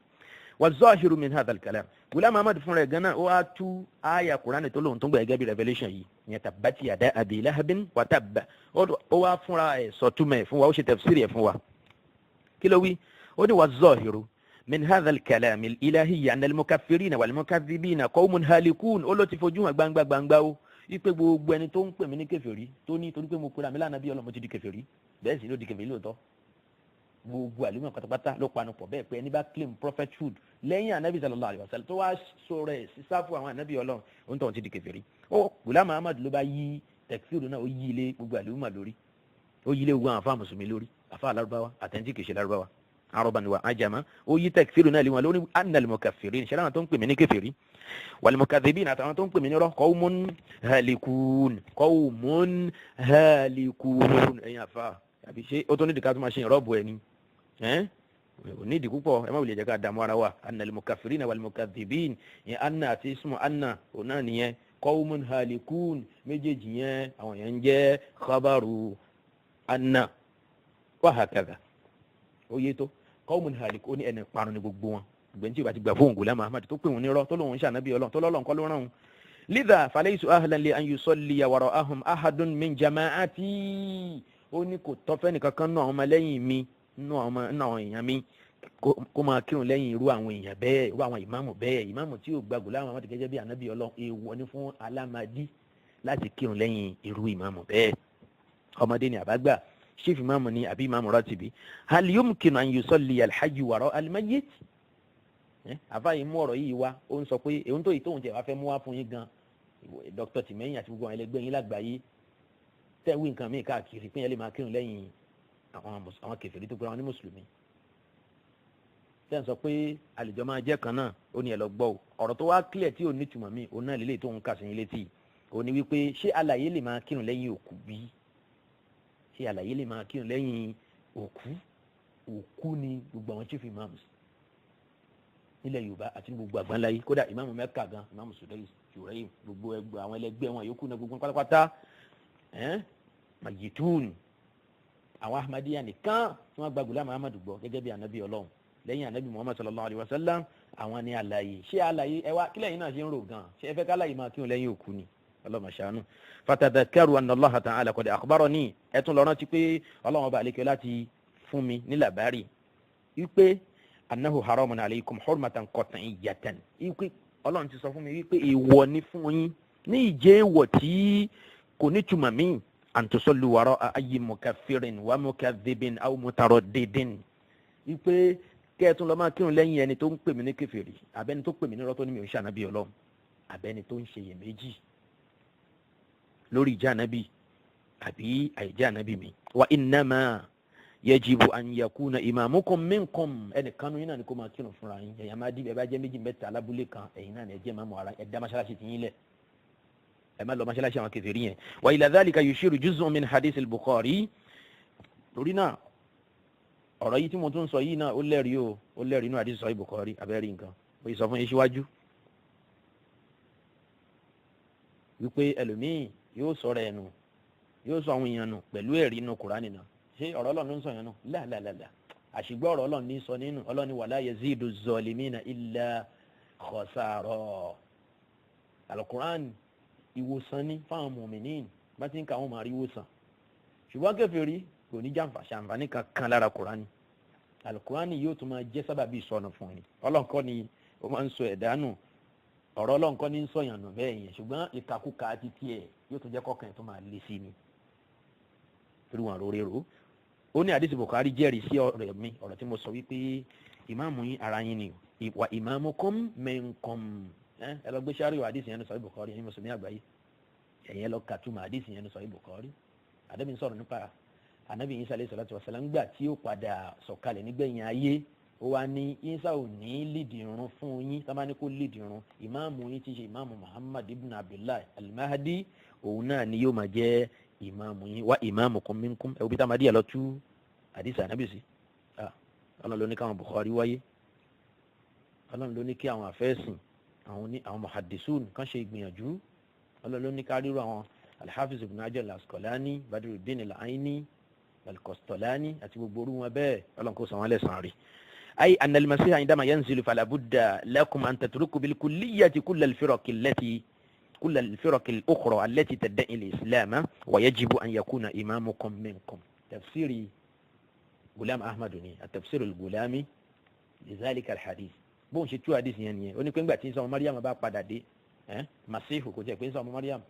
والظاهر من هذا الكلام Ghulam Ahmad fún rẹ̀ gan-an ó wá tú àyà Kùránì tó lóun tó gbà gẹ́gẹ́ bí revelation yìí ìyẹn tabbat yada abi lahabin wa tabba ó wá fúnra ẹ̀ sọ̀túnmẹ̀ fún wa ó ṣe tafsiri ẹ̀ fún wa kí ló wí ó ní والظاهر من هذا الكلام الإلهي أن المكفرين والمكذبين قوم هالكون ó ló ti fojú hàn gbangba ó ipe gbogbo ẹni tó ń pè mí ní kèfèrí tó ní torí pé mo pera mi lánàbí Ọlọ́run mo ti di kèfèrí bẹ́ẹ̀ sì ló di kèfèrí lóòótọ́ gbogbo àlùmọ̀ pátápátá ló panu pọ̀ bẹ́ẹ̀ pé ẹni bá claim prophethood lẹ́yìn anabi sallallahu alayhi wa sallam tó wá sọ̀rọ̀ ẹ̀ sísáfù àwọn anabi Ọlọ́run ó ń tọ́ ti di kèfèrí ó Ghulam Ahmad ló bá yí tẹ̀kífìrì náà ó yí ilé gbogbo àlùmọ̀ lórí ó yí ilé gbogbo àwọn afá mùsùlùmí lórí afá alárúbáwá àtẹ̀ntì kìí ṣe lárúbáwá araban wa ajama ó yí tẹ̀kífìrì náà lé wọn lórí annal mukaffirin ṣẹlẹ̀ àwọn tó ń pè mí ní kèfèrí wal mukadhibin àtàwọn tó ń pè mí ní rọ́ qawmun halikun ẹ̀yin afá àbí ṣé ó tó ní dìkà tó máa ṣe ìrọ́bù ẹni onídìí púpọ̀ ẹ má wulẹ̀ jẹ́ ká dààmú ara wa anna al-mukaffirina wal-mukadhibin yẹn anna àti ismu anna òun náà nìyẹn qawmun halikun méjèèjì yẹn àwọn yẹn ń jẹ́ khabaru anna wa hakadha ó yé tó qawmun halikun ó ní ẹni parun ní gbogbo wọn ìgbẹ́ni tí ìbá ti gbà fóun Ghulam Ahmad tó pè wọn nírọ́ tó lóun ṣànábì Ọlọ́run tó lọ́lọ́run kọ́ ló rán wọn lidha falaysu ahlan li an yusalliya wara'ahum ahadun min jama'ati ó ní kò tọ́fẹ́ nìkan kan náà àwọn ọmọlẹ́yìn mi náà àwọn èèyàn mi kó máa kírun lẹ́yìn irú àwọn èèyàn bẹ́ẹ̀ irú àwọn ìmáàmù bẹ́ẹ̀ ìmáàmù tí yóò gba Ghulam Ahmad gẹ́gẹ́ bí ànábì Ọlọ́run èèwọ̀ ni fún alámàdí láti kírun lẹ́yìn irú ìmáàmù bẹ́ẹ̀ ọmọdé ni àbágbà chief ìmáàmù ni àbí ìmáàmù ratibi hal yumkinu an yusalli al-hayyu wara al-mayyit àfáàyè mú ọ̀rọ̀ yìí wá ó ń sọ pé èyí tó yìí tóun jẹ́ wá fẹ́ mú wá fún yín gan dr tìmẹ́yìn àti gbogbo àwọn ẹlẹgbẹ́ yín lágbàáyé tẹ́wé nǹkan míì káàkiri pé yẹn lè máa kírun lẹ́yìn àwọn kèfèrí tó gbọ́ra wọn ní mùsùlùmí tẹ́ ń sọ pé àlejò máa jẹ́ kan náà ó ní ẹ lọ gbọ́ ọ̀rọ̀ tó wá clear tí ò ní túmọ̀ míì òun náà lélẹ̀ tó ń kà sí yín létí ó ní wípé ṣé alàyè lè máa kírun lẹ́yìn òkú bí ṣé alàyè lè máa kírun lẹ́yìn òkú ni gbogbo àwọn chief imams nílẹ̀ Yorùbá àti gbogbo àgbáńláyé kódà ìmáàmù Mẹ́kà gan ìmáàmù Sudais Jurayim gbogbo àwọn ẹlẹgbẹ́ wọn yòókù náà gbogbo pátápátá majitun àwọn Ahmadiyya nìkan tí wọ́n gba Ghulam Ahmad gbọ́ gẹ́gẹ́ bí anabi Ọlọ́run lẹ́yìn anabi Muhammad sallallahu alayhi wa sallam àwọn ni àlàyé ṣé àlàyé ẹ wá kílẹ̀ yìí náà ṣe ń rò gan ṣé ẹ fẹ́ ká àlàyé máa kírun lẹ́yìn òkú ni Ọlọ́run ṣàánú fatadhakkaru anna Allaha ta'ala qad akhbarani ẹ tún lọ rántí pé Ọlọ́run ọba àlekè láti fún mi ní làbárì wípé annahu haramun alaykum hurmatan qat'iyyatan wípé Ọlọ́run ti sọ fún mi wípé èèwọ̀ ni fún yín ní ìjẹ́ èèwọ̀ tí kò ní túmọ̀ míì an tusallu wara'a ayyi mukaffirin wa mukadhibin aw mutaraddidin ipe kẹ́ẹ̀tún lọ máa kírun lẹ́yìn ẹni tó ń pè mí ní kèfèrí àbẹ́ni tó pè mí ní rọ́tọ́ ní mi ò ṣànábì Ọlọ́run àbẹ́ni tó ń ṣe iyèméjì lórí ìjà ànábì àbí àìjẹ́ ànábì mi. wa innama yajibu an yakuna imamukum minkum, ẹnìkan nínú yín náà ni kó máa kírun fúnra yín. ẹ̀yin Ahmadi ẹ bá jẹ́ méjì mẹ́ta alábúlé kan, ẹ̀yin náà ni ẹ jẹ́ ìmáàmù ara ẹ dá mọ́ṣáláṣí ti yín lẹ̀, ẹ má lọ mọ́ṣáláṣí àwọn kèfèrí yẹn. wa ila dhalika yushiru juz'un min hadith al-Bukhari. torí náà ọ̀rọ̀ yìí tí mo tún sọ yìí náà ó lẹ́rìí o, ó lẹ́rìí inú hadith Sahih Bukhari abẹ́rẹ́ nǹkan ó yìí sọ fún yín síwájú wípé ẹlòmíì yóò sọ̀rọ̀ ẹnu yóò sọ àwọn èèyàn nù pẹ̀lú ẹ̀rí inú Kùránì náà. ṣé ọ̀rọ̀ Ọlọ́run ló ń sọ yẹn nù? láàlàlà àṣìgbọ́ ọ̀rọ̀ Ọlọ́run ní sọ nínú Ọlọ́run ní wala yazidu zalimina illa khasara. Al-Qur'an ìwòsàn ní fáwọn mùmínìn bá ti ń ka àwọn máa rí ìwòsàn, ṣùgbọ́n kèfèrí kò ní jàǹfààní kankan lára Kùránì. Al-Qur'an yóò tún máa jẹ́ sábàbí ìsọnù fún yín. Ọlọ́run kọ́ ni ó máa ń sọ ẹ̀dá nù, ọ̀rọ̀ Ọlọ́run kọ́ ní ń sọ̀yàn nù bẹ́ẹ̀ yẹn, ṣùgbọ́n ìkàkùkà àti tiẹ̀ yóò tún jẹ́ kọ́kàn tó máa lé sí ni torí wọn rórérò. ó ní hadith Bukhari jẹ́rìí sí ọ̀rọ̀ mi, ọ̀rọ̀ tí mo sọ wípé ìmáàmù yín ara yín ni wa imamukum minkum. ẹ lọ gbé sáré hadith yẹn ní Sahih Bukhari ní mùsùlùmí àgbáyé, ẹ̀yìn lọ kàtúmọ̀ hadith yẹn ní Sahih Bukhari. àdébí sọ̀rọ̀ nípa Ànábì Ìsá alayhi salatu wassalam ńgbà tí ó padà sọ̀kalẹ̀ nígbẹ̀yìn ayé, ó wá ní Ìsá ò ní lídìí irun fún yín, tá bá ní kó lídìí irun, ìmáàmù yín ti ṣe ìmáàmù Muhammad ibn Abdullah al-Mahdi, òun náà ni yóò máa jẹ́ ìmáàmù yín. wa imamukum minkum, ẹ̀ òbí tá a máa díẹ̀ lọ tú àdìsí Ànábì sí. Ọlọ́run ló ní káwọn Bukhari wáyé, Ọlọ́run ló ní kí àwọn àfẹ́sìn àwọn muhaddisun kan ṣe ìgbìyànjú, Ọlọ́run ló ní ká ríro àwọn al-Hafiz ibn Hajar al-Asqalani, Badruddin al-Aini, al-Qastolani àti gbogbo orú wọn bẹ́ẹ̀, Ọlọ́run kó san wọ́n lẹ́san rí. أي أن المسيح عندما ينزل فلا بد لكم أن تتركوا بالكلية كل الفرق الأخرى التي تدعي الإسلام ويجب أن يكون إمامكم منكم. تفسير غلام أحمدني التفسير الغلامي لذلك الحديث. بون شتو حديث يعني oni pé ńgbà tí Ìsá Maryam bá padà dé Masihu kò jẹ́ pé Ìsá Maryam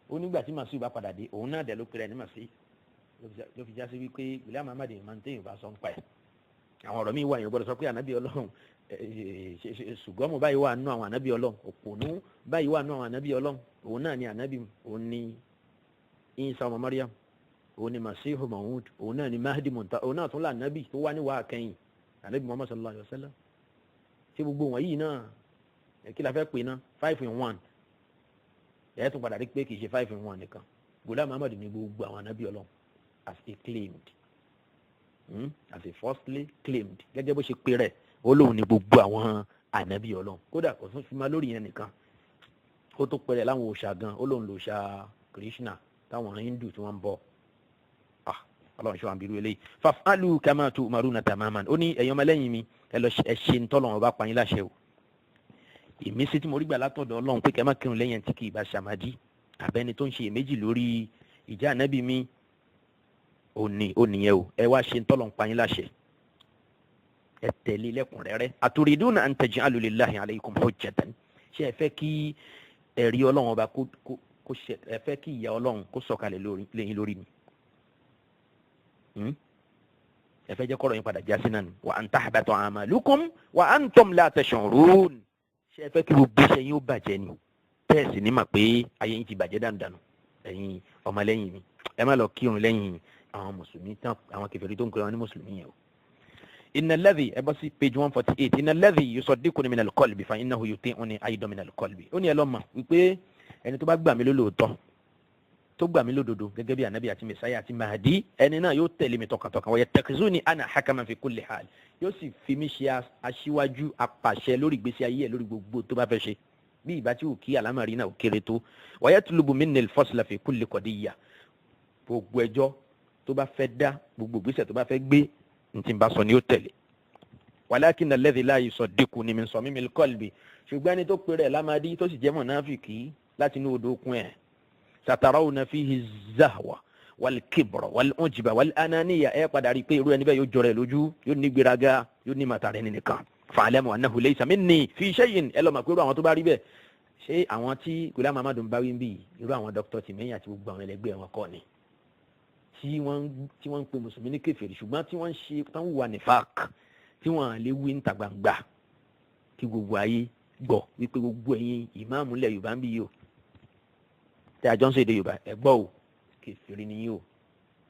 ó nígbà tí Masihu bá padà dé òun náà dẹ̀ ló pèrè ní Masihu ló fi já sí wípé Ghulam Ahmad máa ń tẹ̀yìn bá sọ ń pa ẹ̀. àwọn ọ̀rọ̀ mi wà yẹn gbọ́dọ̀ sọ pé ànábì Ọlọ́run ṣùgbọ́n mo báyìí wà nù àwọn ànábì Ọlọ́run, òpònú báyìí wà nù àwọn ànábì Ọlọ́run, òun náà ni ànábì, òun ni Ìsá ọmọ Maryam, òun ni Masihu Maud, òun náà ni Mahdi Munta, òun náà tún là ànábì tó wá ní wàá kẹ́yìn ànábì Muhammad sallallahu alayhi wa sallam. ṣé gbogbo wọn yìí náà kí la fẹ́ pè ná 5 in 1 ẹ̀ tún padà rí pé kì í ṣe 5 in 1 nìkan. Ghulam Ahmad ni gbogbo àwọn ànábì Ọlọ́run as he claimed. As a firstly claimed, gẹ́gẹ́ bó ṣe pé rẹ̀ ó lóun ní gbogbo àwọn ànábì Ọlọ́run, kódà kò tún fi máa lórí yẹn nìkan, ó tó pẹ̀lẹ́ láwọn òòṣà gan, ó lóun lòòṣà Krishna táwọn Hindu tí wọ́n ń bọ̀. Ọlọ́run ṣọ́ àbírú eléyìí. Faf'alu kama tu'maruna tamaman, ó ní ẹ̀yin ọmọlẹ́yìn mi ẹ ṣe ń tọ́lọ̀ ọba pa yín láṣẹ o. ìmísí tí mo rí gbà látọ̀dọ̀ Ọlọ́run pé kẹ́ má kírun lẹ́yìn tí kì í bá ṣàmádì àbẹ́ni tó ń ṣe èméjì lórí ìjà ànábì mi ó nìyẹn o, ẹ wá ṣe ń tọ́lọ̀ ń pa yín láṣẹ, ẹ tẹ̀lé lẹ́kùnrẹ́rẹ́. Aturiduna an taj'alu lillahi alaykum hujjatan, ṣé ẹ fẹ́ kí ẹ̀rí Ọlọ́run ọba kó ṣe, ẹ fẹ́ kí ìyà Ọlọ́run kó sọ̀kalẹ̀ lẹ́yìn lórí mi, ẹ fẹ́ jẹ́ kọ́rọ̀ yín padà jásí náà ni. Wa an tahbata a'malukum wa antum la tash'urun, ṣé ẹ fẹ́ kí gbogbo ṣe yín ó bàjẹ́ ni bẹ́ẹ̀ sì ní mà pé ayé yín ti bàjẹ́ dànù ẹ̀yin ọmọlẹ́yìn mi, ẹ má lọ kírun lẹ́yìn àwọn mùsùlùmí tán, àwọn kèfèrí tó ń kọ́ wọn ní mùsùlùmí yẹn o. Innal ladhi, ẹ bọ́ sí page 148, innal ladhi yusaddiquni minal qalbi fa innahu yuti'uni aydan minal qalbi. ó ní ẹ lọ́ mọ̀ wípé ẹni tó bá gbà mí lólóòótọ́ tó gbà mí lódodo gẹ́gẹ́ bí ànábì àti mẹsáyà àti mahdi, ẹni náà yóò tẹ̀lé mi tọkàntọkàn. wa yattakhizuni ana hakaman fi kulli hal, yóò sì fi mí ṣe aṣíwájú apàṣẹ lórí ìgbésí ayé ẹ̀ lórí gbogbo tó bá fẹ́ ṣe, bí ìbá tí ò kí àlámọ̀rí náà ò kéré tó. wa yatlubu minni al-fasla fi kulli qadiyya, gbogbo ẹjọ́ tó bá fẹ́ dá, gbogbo ìgbésẹ̀ tó bá fẹ́ gbé, ní tí n bá sọ ni yóò tẹ̀lé. walakin alladhi la yusaddiquni min samimil qalbi, ṣùgbọ́n ẹni tó pèrè lámàdí tó sì jẹ́ mọ̀náfìkì láti inú odò okun ẹ̀. satarawna fihi zahwa wal kibra wal ujba wal ananiya, ẹ padà rí pé irú ẹni bẹ́ẹ̀ yóò jọrọ ẹ̀ lójú, yóò ní gbéraga, yóò ní màtàrí ẹni nìkan. fa'lamu annahu laysa minni fi shay'in, ẹ lọ mọ̀ pé irú àwọn tó bá rí bẹ́ẹ̀, ṣé àwọn tí Ghulam Ahmad ń bá wí ń bì, irú àwọn dókítà Tìmẹ́yìn àti gbogbo àwọn ẹlẹgbẹ́ wọn kọ́ ni, tí wọ́n ń pe mùsùlùmí ní kèfèrí, ṣùgbọ́n tí wọ́n ń ṣe tán wà nífàk, tí wọ́n lè wí níta gbangba kí gbogbo ayé gbọ́ wípé gbogbo ẹ̀yin ìmáàmù ilẹ̀ Yorùbá ń bí yìí o tẹ́ àjọ ń ṣe èdè Yorùbá ẹ gbọ́ o kèfèrí ni yìí o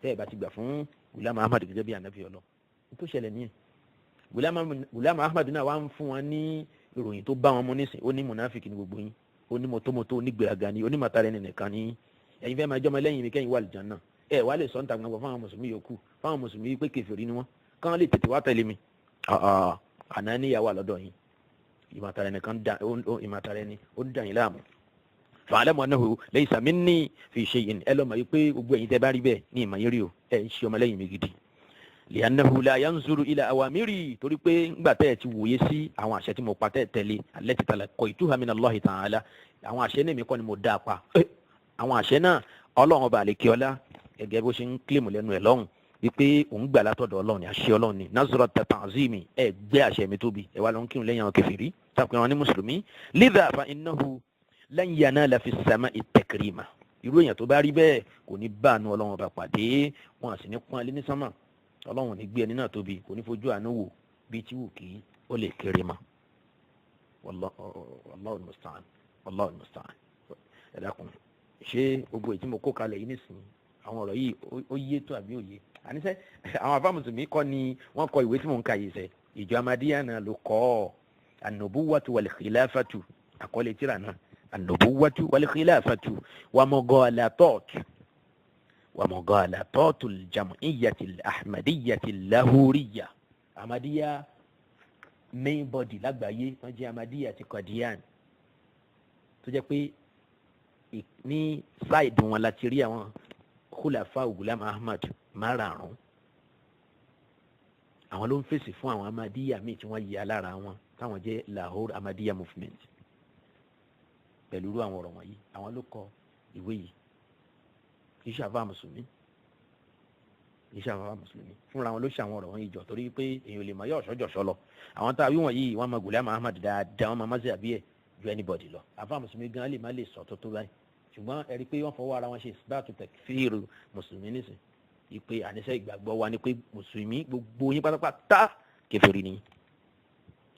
tẹ́ ẹ bá ti gbà fún Ghulam Ahmad gẹ́gẹ́ bí ànábì Ọlọ́run tó ṣẹlẹ̀ nìyẹn. Ghulam Ahmad náà wá ń fún wọn ní ìròyìn tó bá wọn mú nísìn ó ní mùnáfíkì ní gbogbo yín ó ní mọ́tòmọ́tò onígbèraga ni onímọ̀tara ẹni nìkan ní ẹ̀yin fẹ́ máa jọmọ lẹ́yìn mi kẹ́yìn wà àlùjánnà ẹ wà lè sọ níta gbogbo fáwọn mùsùlùmí yòókù fáwọn mùsùlùmí pé kèfèrí ni wọ́n kán lè tètè wá tẹ̀lé mi àná níyàwó àlọ́dọ̀ yín ìmọ̀tara ẹni kan ìmọ̀tara ẹni ó dà yín láàmú. fa'lamu annahu laysa minni fi shay'in ẹ lọ́mọ yìí pé gbogbo ẹ̀yin tẹ́ bá rí bẹ́ẹ̀ ní ìmọ̀ yín rí o ẹ ń ṣe ọmọ lẹ́yìn mi gidi. li'annahu la yanzuru ila awamiri torí pé ńgbà tẹ́ ẹ ti wòye sí àwọn àṣẹ tí mo pa tẹ́ ẹ tẹ̀lé allati talaqaytuha min Allahi ta'ala àwọn àṣẹ náà mi kọ́ ni mo dá a pa àwọn àṣẹ náà Ọlọ́run ọba àlekíọ́lá gẹ́gẹ́ bó ṣe ń kílèmù lẹ́nu ẹ̀ lọ́hùn wípé òun gbà látọ̀dọ̀ Ọlọ́run ni àṣẹ Ọlọ́run ni nazrat ta'zimi ẹ gbé àṣẹ mi tóbi ẹ wá lọ ń kírun lẹ́yìn àwọn kèfèrí tàbí àwọn ní mùsùlùmí lidha fa innahu lan yanala fi as-sama'i takrima irú èèyàn tó bá rí bẹ́ẹ̀ kò ní bá àánú Ọlọ́run ọba pàdé wọn sì ní pọ́n alẹ́ ní sánmà Ọlọ́run ní gbé ẹni náà tóbi kò ní fojú àánú wò bíi tí wù kí ó lè kéré mọ́ wallahu al-musta'an wallahu al-musta'an ẹ dákun ṣé gbogbo èyí tí mo kó kalẹ̀ yìí nísìnyí àwọn ọ̀rọ̀ yìí ó yé tó àbí òye àníṣe àwọn afámùsùnmí kọ́ ni wọ́n kọ ìwé tí mò ń ka yìí sẹ́ ìjọ Ahmadiyya náà ló kọ́ ọ́ an-nubuwwatu wal khilafatu àkọlé tírà náà an-nubuwwatu wal khilafatu wa mughalatatu al-jam'iyyati al-ahmadiyyati al-lahuriyya Ahmadiyya main body lágbàáyé wọ́n jẹ́ Ahmadiyya ti Qadian tó jẹ́ pé ní sáìdì wọn láti rí àwọn khulafa Ghulam Ahmad márààrún àwọn ló ń fèsì fún àwọn Ahmadiyya míì tí wọ́n yí alára wọn táwọn jẹ́ Lahore Ahmadiyya movement pẹ̀lú irú àwọn ọ̀rọ̀ wọ̀nyí àwọn ló kọ ìwé yìí kì í ṣàfà mùsùlùmí fúnra wọn ló ṣe àwọn ọ̀rọ̀ wọ̀nyí jọ torí pé èèyàn lè mọ yọ ọ̀ṣọ́jọ̀ṣọ́ lọ àwọn tá a wí wọ̀nyí wọ́n mọ Ghulam Ahmad dáadáa wọ́n mọ mazẹ́ àbí ẹ̀ ju anybody lọ àfà mùsùlùmí gan lè má lè sọ tó báyìí ṣùgbọ́n ẹ̀rí pé wọ́n fọwọ́ ara wọn ṣe ìsìbáàtú tẹ̀kfíìrù mùsùlùmí nísìn ìpè àníṣe ìgbàgbọ́ wa ni pé mùsùlùmí gbogbo yín pátápátá kèfèrí ni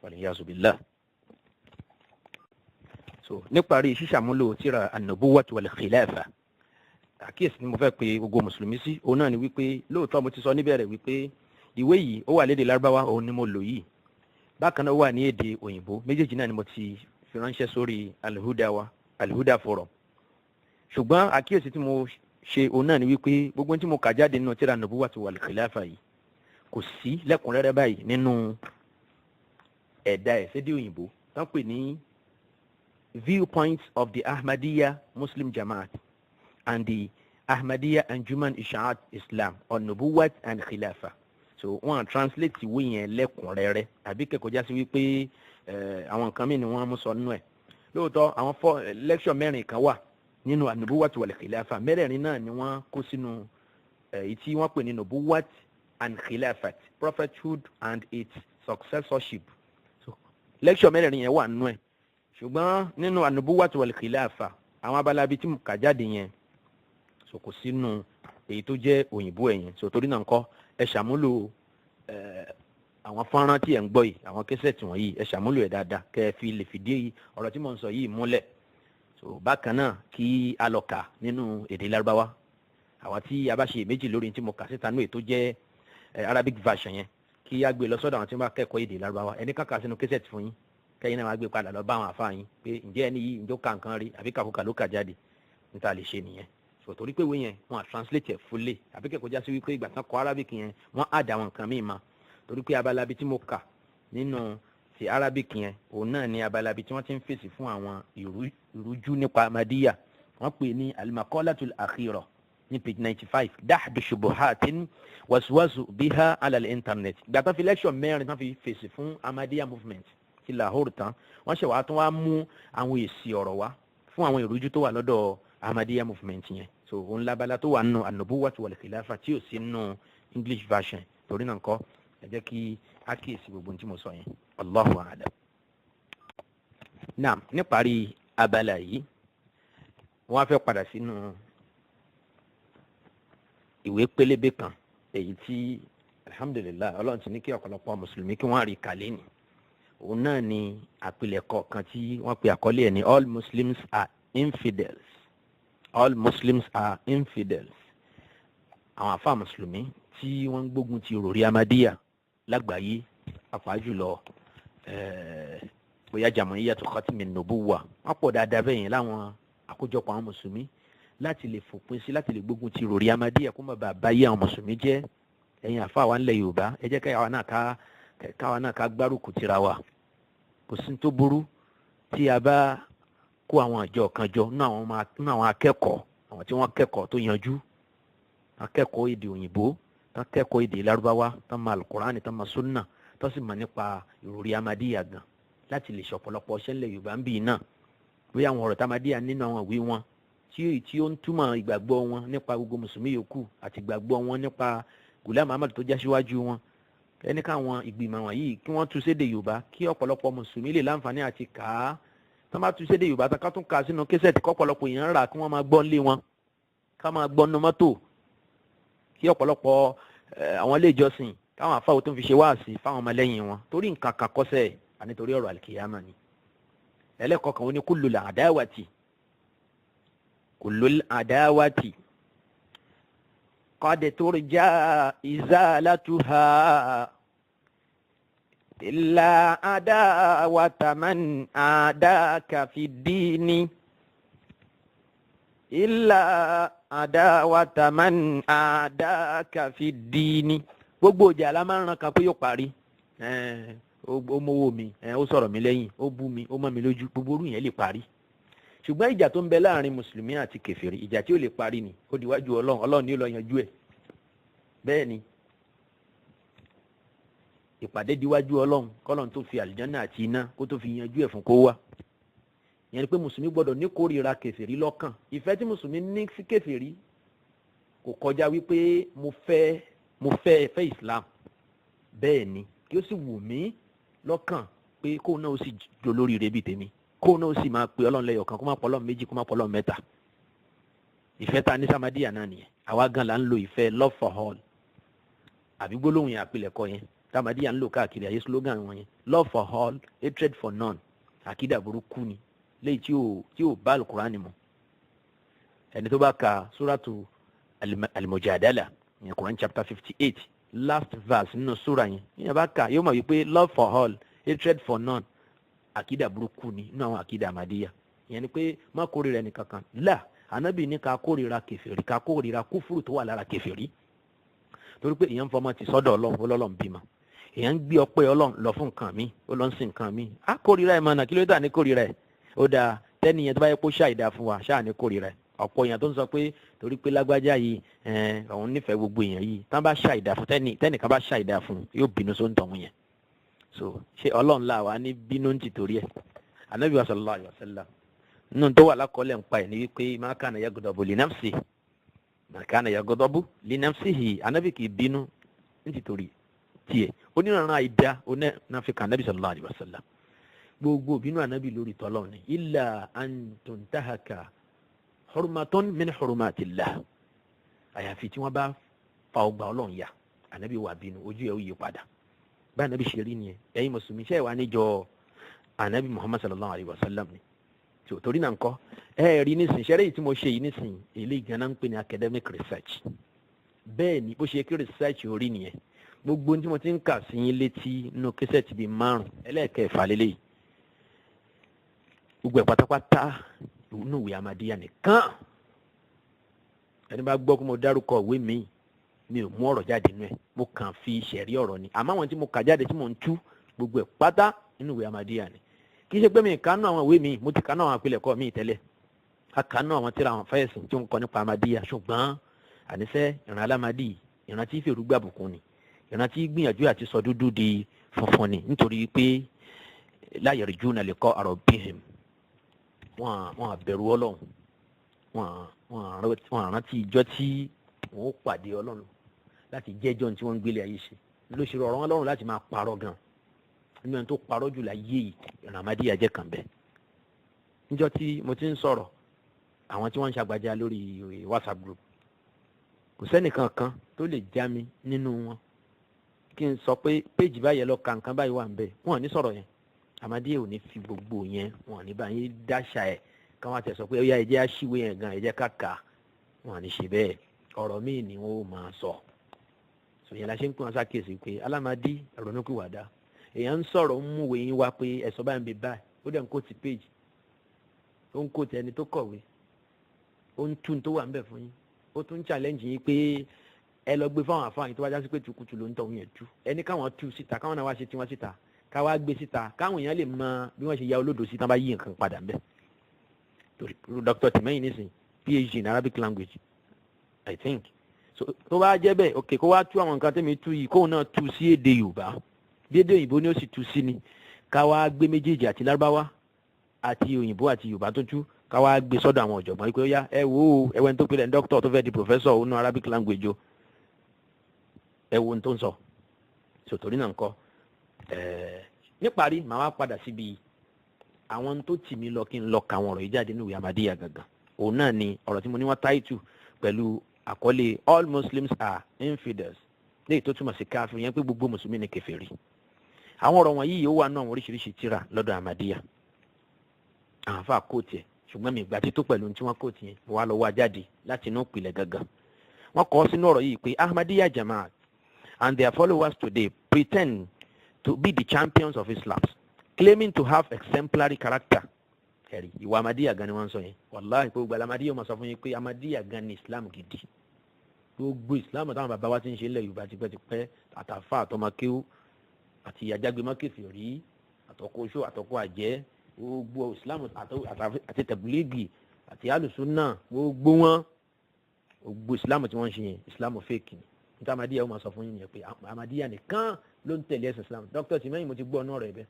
wal-iyazu billah. so níparí ṣíṣàmúlò tírà an-nubuwwatu wal-khilafa àkíyèsí ni mo fẹ́ pe gbogbo mùsùlùmí sí òun náà ni wípé lóòótọ́ mo ti sọ níbẹ̀rẹ̀ wípé ìwé yìí ó wà lédè lárúbáwá òun ni mo lò yìí bákan náà ó wà ní èdè òyìnbó méjèèjì náà ni mo ti fi ránṣẹ́ sórí al-Huda forum ṣùgbọ́n àkíyèsí tí mo ṣe òun náà ni wípé gbogbo tí mo kà jáde nínú tírà an-nubuwwatu wal-khilafa yìí kò sí lẹ́kùnrẹ́rẹ́ báyìí nínú ẹ̀dà ẹ̀sẹ̀dẹ̀ òyìnbó tán pè ní viewpoints of the Ahmadiyya Muslim Jamaat and the Ahmadiyya Anjuman Isha'at Islam on Nubuwwat and Khilafa. So wọ́n translate ìwé yẹn lẹ́kùnrẹ́rẹ́ àbí kẹ́kọ̀ọ́ já sí wípé àwọn nǹkan mìíràn ni wọ́n mú sọ nínú ẹ̀. Lóòótọ́ àwọn lecture mẹ́rin kan wà nínú Nubuwwat wal Khilafa mẹ́rẹ̀ẹ̀rin náà ni wọ́n kó sínú èyí tí wọ́n pè ní Nubuwwat and Khilafat, prophethood and its successorship. So lecture mẹ́rẹ̀ẹ̀rin yẹn wà nínú ẹ̀. Ṣùgbọ́n nínú Nubuwwat wal Khilafa àwọn abala bíi tí mo kà jáde yẹn so kò sínú èyí tó jẹ́ òyìnbó ẹ̀yìn so torí náà ńkọ́ ẹ ṣàmúlò àwọn fọ́nrán tí ẹ̀ ń gbọ́ yìí àwọn kẹ́sẹ̀tì wọ̀nyí ẹ ṣàmúlò ẹ̀ dáadáa kẹ́ ẹ fi lè fìdí ọ̀rọ̀ tí mo ń sọ yìí múlẹ̀ so bákan náà kí a lọ kà nínú èdè lárúbáwá àwa tí a bá ṣe méjì lórí tí mo kà síta nínú èyí tó jẹ́ Arabic version yẹn kí a gbé lọ sọ́dọ̀ àwọn tí wọ́n bá kẹ́kọ̀ọ́ èdè lárúbáwá ẹni kàkà sínú kẹ́sẹ̀tì fún yín kẹ́yìn náà wá gbé padà lọ bá àwọn àfáà yín pé ǹjẹ́ ẹni yìí ǹjọ́ ka nǹkan rí àbí kàkúkà ló kà jáde níta lè ṣe nìyẹn so torí pé ìwé yẹn wọ́n á translate ẹ̀ fully àbí kẹ́kọ̀ọ́ já sí wípé ìgbà tán kọ Arabic yẹn wọ́n á dà àwọn nǹkan míì ma torí pé abala bíi tí mo kà nínú ti Arabic yẹn òun náà ni abala bíi tí wọ́n ti ń fèsì fún àwọn ìrújú nípa Ahmadiyya wọ́n pè ní al-maqalatul akhira ní page 95 dahdu shubuhatin waswasu biha ala al-internet ìgbà tán fi lecture mẹ́rin tán fi fèsì fún Ahmadiyya movement ti Lahore tán wọ́n ṣe wàá tún wá mú àwọn èsì ọ̀rọ̀ wá fún àwọn ìrújú tó wà lọ́dọ̀ Ahmadiyya movement yẹn so òun labala tó wà nínú an-nubuwwatu wal khilafa tí ò sí nínú English version torí náà ńkọ́ ẹ jẹ́ kí a kíyèsí gbogbo tí mo sọ yẹn Allahu a'lam. Naam níparí abala yìí wọ́n á fẹ́ padà sínú ìwé pélébé kan èyí tí alhamdulillah Ọlọ́run ti ní kí ọ̀pọ̀lọpọ̀ mùsùlùmí kí wọ́n rí kàlẹ́ ni òun náà ni àpilẹ̀kọ kan tí wọ́n pe àkọlé ẹ̀ ní all Muslims are infidels. All Muslims are infidels. àwọn àfáà mùsùlùmí tí wọ́n ń gbógun ti ròrí Ahmadiyya lágbàáyé pàápàá jùlọ bóyá Jam'iyyatu Khatmi Nubuwwa wọ́n pọ̀ dáadáa bẹ́ẹ̀ yẹn láwọn àkójọpọ̀ àwọn mùsùlùmí láti lè fòpin sí láti lè gbógun ti ròrí Ahmadiyya kó má bàa báyé àwọn mùsùlùmí jẹ́. ẹ̀yin àfáà wa ńlẹ̀ Yorùbá ẹ jẹ́ káwa náà ká gbárùkù tira wa. kò sí tó burú tí a bá kó àwọn àjọ kan jọ nínú àwọn akẹ́kọ̀ọ́ àwọn tí wọ́n kẹ́kọ̀ọ́ tó yanjú akẹ́kọ̀ọ́ èdè òyìnbó tán kẹ́kọ̀ọ́ èdè Lárúbáwá tán mọ Al-Qur'ani tán mọ Sunna tán sì mọ̀ nípa ìròrí Ahmadiyya gan láti lè ṣọ̀pọ̀lọpọ̀ ṣẹlẹ̀ Yorùbá ń bì náà bóyá àwọn ọ̀rọ̀ Ahmadiyya nínú àwọn ìwé wọn tí ó ń túmọ̀ ìgbàgbọ́ wọn nípa gbogbo mùsùlùmí yòókù àti ìgbàgbọ́ wọn nípa Ghulam Ahmad tó já síwájú wọn ẹni káwọn ìgbìmọ̀ wọ̀nyí kí wọ́n tú sédè Yorùbá kí ọ̀pọ̀lọpọ̀ mùsùlùmí lè láǹfààní àti kà á tán bá tú sédè Yorùbá tán ká tún kà á sínú késẹ̀tì kọ́pọ̀lọpọ̀ èèyàn rà kí wọ́n máa gbọ́ nílé wọn ká máa gbọ́ nínú mọ́tò kí ọ̀pọ̀lọpọ̀ àwọn ilé ìjọsìn káwọn àfáwò tó ń fi ṣe wáàsí fáwọn ọmọlẹ́yìn wọn torí nǹkan kan kọ́sẹ̀ ànítorí ọ̀rọ̀ àlìkìyàmà ni. ẹlẹ́kọ̀ọ́kan ó ní kullul adawati qad turja izalatuha illa adawata man adaka fi dini illa adawata man adaka fi dini. gbogbo ìjà la máa ń ran kan pé yóò parí ó mówó mi ó sọ̀rọ̀ mi lẹ́yìn ó bú mi ó mọ́ mi lójú gbogbo orú yẹn lè parí. ṣùgbọ́n ìjà tó ń bẹ láàrin mùsùlùmí àti kèfèrí ìjà tí ó lè parí ni ó diwájú Ọlọ́run ni ó lọ yanjú ẹ̀. bẹ́ẹ̀ ni ìpàdé diwájú Ọlọ́run kọ́lọ́run tó fi àlìjánná àti iná kó tó fi yanjú ẹ̀ fún kó wá. ìyẹn ni pé mùsùlùmí gbọ́dọ̀ ní kórìíra kèfèrí lọ́kàn. ìfẹ́ tí mùsùlùmí ní sí kèfèrí kò kọjá wípé mo fẹ́ Islam. bẹ́ẹ̀ ni kí ó sì wù mí lọ́kàn pé kó náà ó sì jọ lórí rẹ̀ bíi tèmi kó náà ó sì máa pe Ọlọ́run lẹ́yọ̀ kan kó má pọ̀ Ọlọ́run méjì kó má pọ̀ Ọlọ́run mẹ́ta. ìfẹ́ ta ní Ahmadiyya náà nìyẹn àwa gan la ń lo ìfẹ́ love for all àbí gbólóhùn yẹn àpilẹ̀kọ yẹn Ahmadiyya ń lò káàkiri àyè slogan wọn yẹn love for all hatred for none àkídà burúkú ni léyìí tí ò bá Al-Qur'ani mu. ẹni tó bá ka suratu al-Mujadala yẹn Quran chapter 58 last verse nínú sura yẹn bá kà yóò mọ̀ wípé love for all hatred for none àkídà burúkú ni nínú àwọn àkídà Ahmadiyya. ìyẹn ni pé má kórìíra ẹnì kankan là Ànábì ní ká kórìíra kèfèrí ká kórìíra kúfúrú tó wà lára kèfèrí torí pé èèyàn fọmọ ti sọ́dọ̀ Ọlọ́run bímọ èèyàn ń gbé ọpẹ́ Ọlọ́run lọ fún nǹkan mi ó lọ ń sin nǹkan mi á kórìíra ẹ̀ mọ̀nà kí ló dà ní kórìíra ẹ̀ ó dáa tẹ́niyẹn tó bá yẹ kó ṣàìdá fún wa ṣáà ní kórìíra ẹ̀ ọ̀pọ̀ èèyàn tó ń sọ pé torí pé lágbájá yìí òun nífẹ̀ẹ́ gbogbo èèyàn yìí tán bá ṣàìdá fún tẹ́nìkan bá ṣàìdá fún yóò bínú sóńtọ̀hún yẹn so ṣé Ọlọ́run là wá ní bínú ń tìtorí ẹ̀ Ànábì sallallahu alaihi wasallam nínú tó wà lákọọ́lẹ̀ ń pa ẹ̀ ní wípé ma kana yaghdabu li nafsihi ma kana yaghdabu li nafsihi Ànábì kì í bínú ń tìtorí tiẹ̀ onírànràn àìdá onáfíkà Ànábì sallallahu alaihi wasallam gbogbo bínú Ànábì lórí tọ́lọ́ ni illa an tuntahaka hurmatun min hurumatillah àyàfi tí wọ́n bá fa ọgbà Ọlọ́run ya Ànábì wà bínú ojú ẹ̀ ó yí padà bá Ànábì ṣe rí nìyẹn ẹ̀yin mùsùlùmí ṣe wà níjọ Ànábì Muhammad sallallahu alaihi wasallam ni torí náà ńkọ́ rí nísìnyí ṣẹ́rẹ́ yìí tí mo ṣe yìí nísìnyí eléyìí gan-an ń pè ní academic research bẹ́ẹ̀ ni bó ṣe kí research orí nìyẹn gbogbo tí mo ti ń kà sí yín létí nínú kẹsẹ̀tì bíi 5 ẹlẹ́ẹ̀kẹfà lélẹ́yìí gbogbo ẹ̀ pátápátá inú ìwé Ahmadiyya nìkan ẹni bá gbọ́ pé mo dárúkọ ìwé mi ò mú ọ̀rọ̀ jáde nínú ẹ̀ mo kàn fi ṣẹ̀rí ọ̀rọ̀ ni àmọ́ àwọn tí mo kà jáde tí mo ń tú gbogbo ẹ̀ pátá nínú ìwé Ahmadiyya ni kì í ṣe pé mi kánú àwọn ìwé mi mo ti kánú àwọn àpilẹ̀kọ mi tẹ́lẹ̀ a kánú àwọn tíra àwọn fẹ́ẹ̀sì tí ó ń kọ́ nípa Ahmadiyya ṣùgbọ́n àníṣe ìran alámadì ìran tí fèrú gbàbùkún ni ìran tí gbìyànjú àti sọ dúdú di funfun ni nítorí pé la yarjuna liqa rabbihim wọn àbẹ̀rù Ọlọ́run wọn rántí ìjọ tí wọn ó pàdé Ọlọ́run láti jẹ́jọ́ tí wọ́n ń gbélé ayé ṣe ló ṣe rọrùn Ọlọ́run láti máa parọ́ gan nínú ẹni tó parọ́ jù láyé yìí ìran Ahmadiyya jẹ́ kan bẹ́ẹ̀. níjọ́ tí mo ti ń sọ̀rọ̀ àwọn tí wọ́n ń ṣàgbàjá lórí WhatsApp group kò sẹ́nìkan kan tó lè já mi nínú wọn kí n sọ pé péjì báyẹn lọ ka nǹkan báyìí wà ń bẹ̀ wọ́n ní sọ̀rọ̀ yẹn Ahmadiyya ò ní fi gbogbo yẹn wọn ní bá yín dáṣà ẹ̀ káwọn àti ẹ̀ sọ pé ó yá ẹ jẹ́ àṣìwé yẹn gan ẹ jẹ́ kàkà wọn ní ṣe bẹ́ẹ̀ ọ̀rọ̀ míì ni wọ́n ó máa sọ. sòyìn la ṣe ń pè wọn sákèsí pé alámàdí ronúkúwàdà èèyàn ń sọ̀rọ̀ ń mú wẹ̀yìn wá pé ẹ̀sọ́ báyìí ń bẹ báyìí ó dẹ̀ ń kó ti péjì ó ń kó ti ẹni tó kọ̀wé ó ń tún tó wà ń bẹ̀ fún yín ó tún ń challenge yín pé ẹ lọ gbé fáwọn àfáàyàn tó wájá sí pé tukutu ló ń tọ̀ yẹn tú ẹni káwọn tú síta káwọn náà wá ṣe tiwọn síta káwá gbé síta káwọn èèyàn lè mọ bí wọ́n ṣe ya olódò sí tán bá yí nǹkan padà ń bẹ̀. Dr. Tìmẹ́yìn nísìn PhD in Arabic language I think so tó bá jẹ́ bẹ́ẹ̀ ok kó wá tú àwọn nǹkan tẹ́mi tú yìí kóun náà tú sí èdè Yorùbá bí èdè òyìnbó ni ó sì tú sí ni káwá gbé méjèèjì àti Lárúbáwá àti òyìnbó àti Yorùbá tó tú káwá gbé sọ́dọ̀ àwọn ọ̀jọ̀gbọ́n wípé ó yá ẹ wo ẹwẹ́n tó pèlè dókítà tó fẹ́ di professor òun Arabic language o ẹ wo ohun tó ń sọ sòtòrí náà ń kọ́ níparí màá wá padà síbi àwọn tó tì mí lọ kí n lọ ka àwọn ọ̀rọ̀ yìí jáde nínú ìwé Ahmadiyya gangan òun náà ni ọ̀rọ̀ tí mo ní wọ́n táìtù pẹ̀lú àkọlé all Muslims are infidels léyìí tó túmọ̀ sí káfíìn yẹn pé gbogbo mùsùlùmí ni kèfèrí. àwọn ọ̀rọ̀ wọ̀nyí yóò wà nínú àwọn oríṣiríṣi tírà lọ́dọ̀ Ahmadiyya àwọn afa kóòtù ẹ̀ ṣùgbọ́n mi ìgbà tí tó pẹ̀lú tí wọ́n kóòtù yẹn mo wá lọ wá jáde láti inú ìpìlẹ̀ gangan. wọ́n kọ sínú ọ̀rọ̀ yìí pé Ahmadiyya Jamaat and their followers today pretend to be the champions of Islam, claiming to have exemplary character. ẹ̀rí ìwà Ahmadiyya gan ni wọ́n ń sọ yẹn wàláhì gbogbo Ahmadiyya máa sọ fún yín pé Ahmadiyya gan ni Islam gidi gbogbo Islam táwọn bàbá wa ti ń ṣe ilẹ̀ Yorùbá tipẹ́tipẹ́ àtàfà àtọmọkéwú àti àjàgbémọ́kèfì rí àtọkọ́ṣó àtọkọ́ àjẹ́ gbogbo Islam àti tẹ̀bílíìgì àti alùsùnà gbogbo wọn gbogbo Islam tí wọ́n ń ṣe yẹn Islam fake ni níta Ahmadiyya ó máa sọ fún yín yẹn pé Ahmadiyya nìkan ló ń tẹ̀lé ẹ̀sìn Islam Dr. Tìmẹ́yìn mo ti gbọ́ ọ̀nà rẹ̀ bẹ́ẹ̀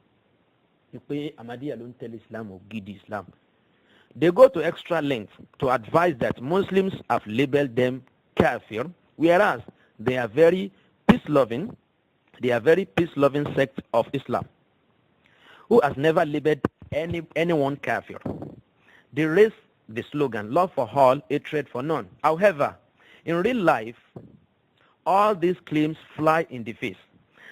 ni pé Ahmadiyya ló ń tẹ̀lé Islam gidi Islam. They go to extra length to advise that Muslims have labeled them kafir, whereas they are very peace-loving sect of Islam who has never labeled anyone kafir. They raise the slogan, love for all, hatred for none. However, in real life, all these claims fly in the face.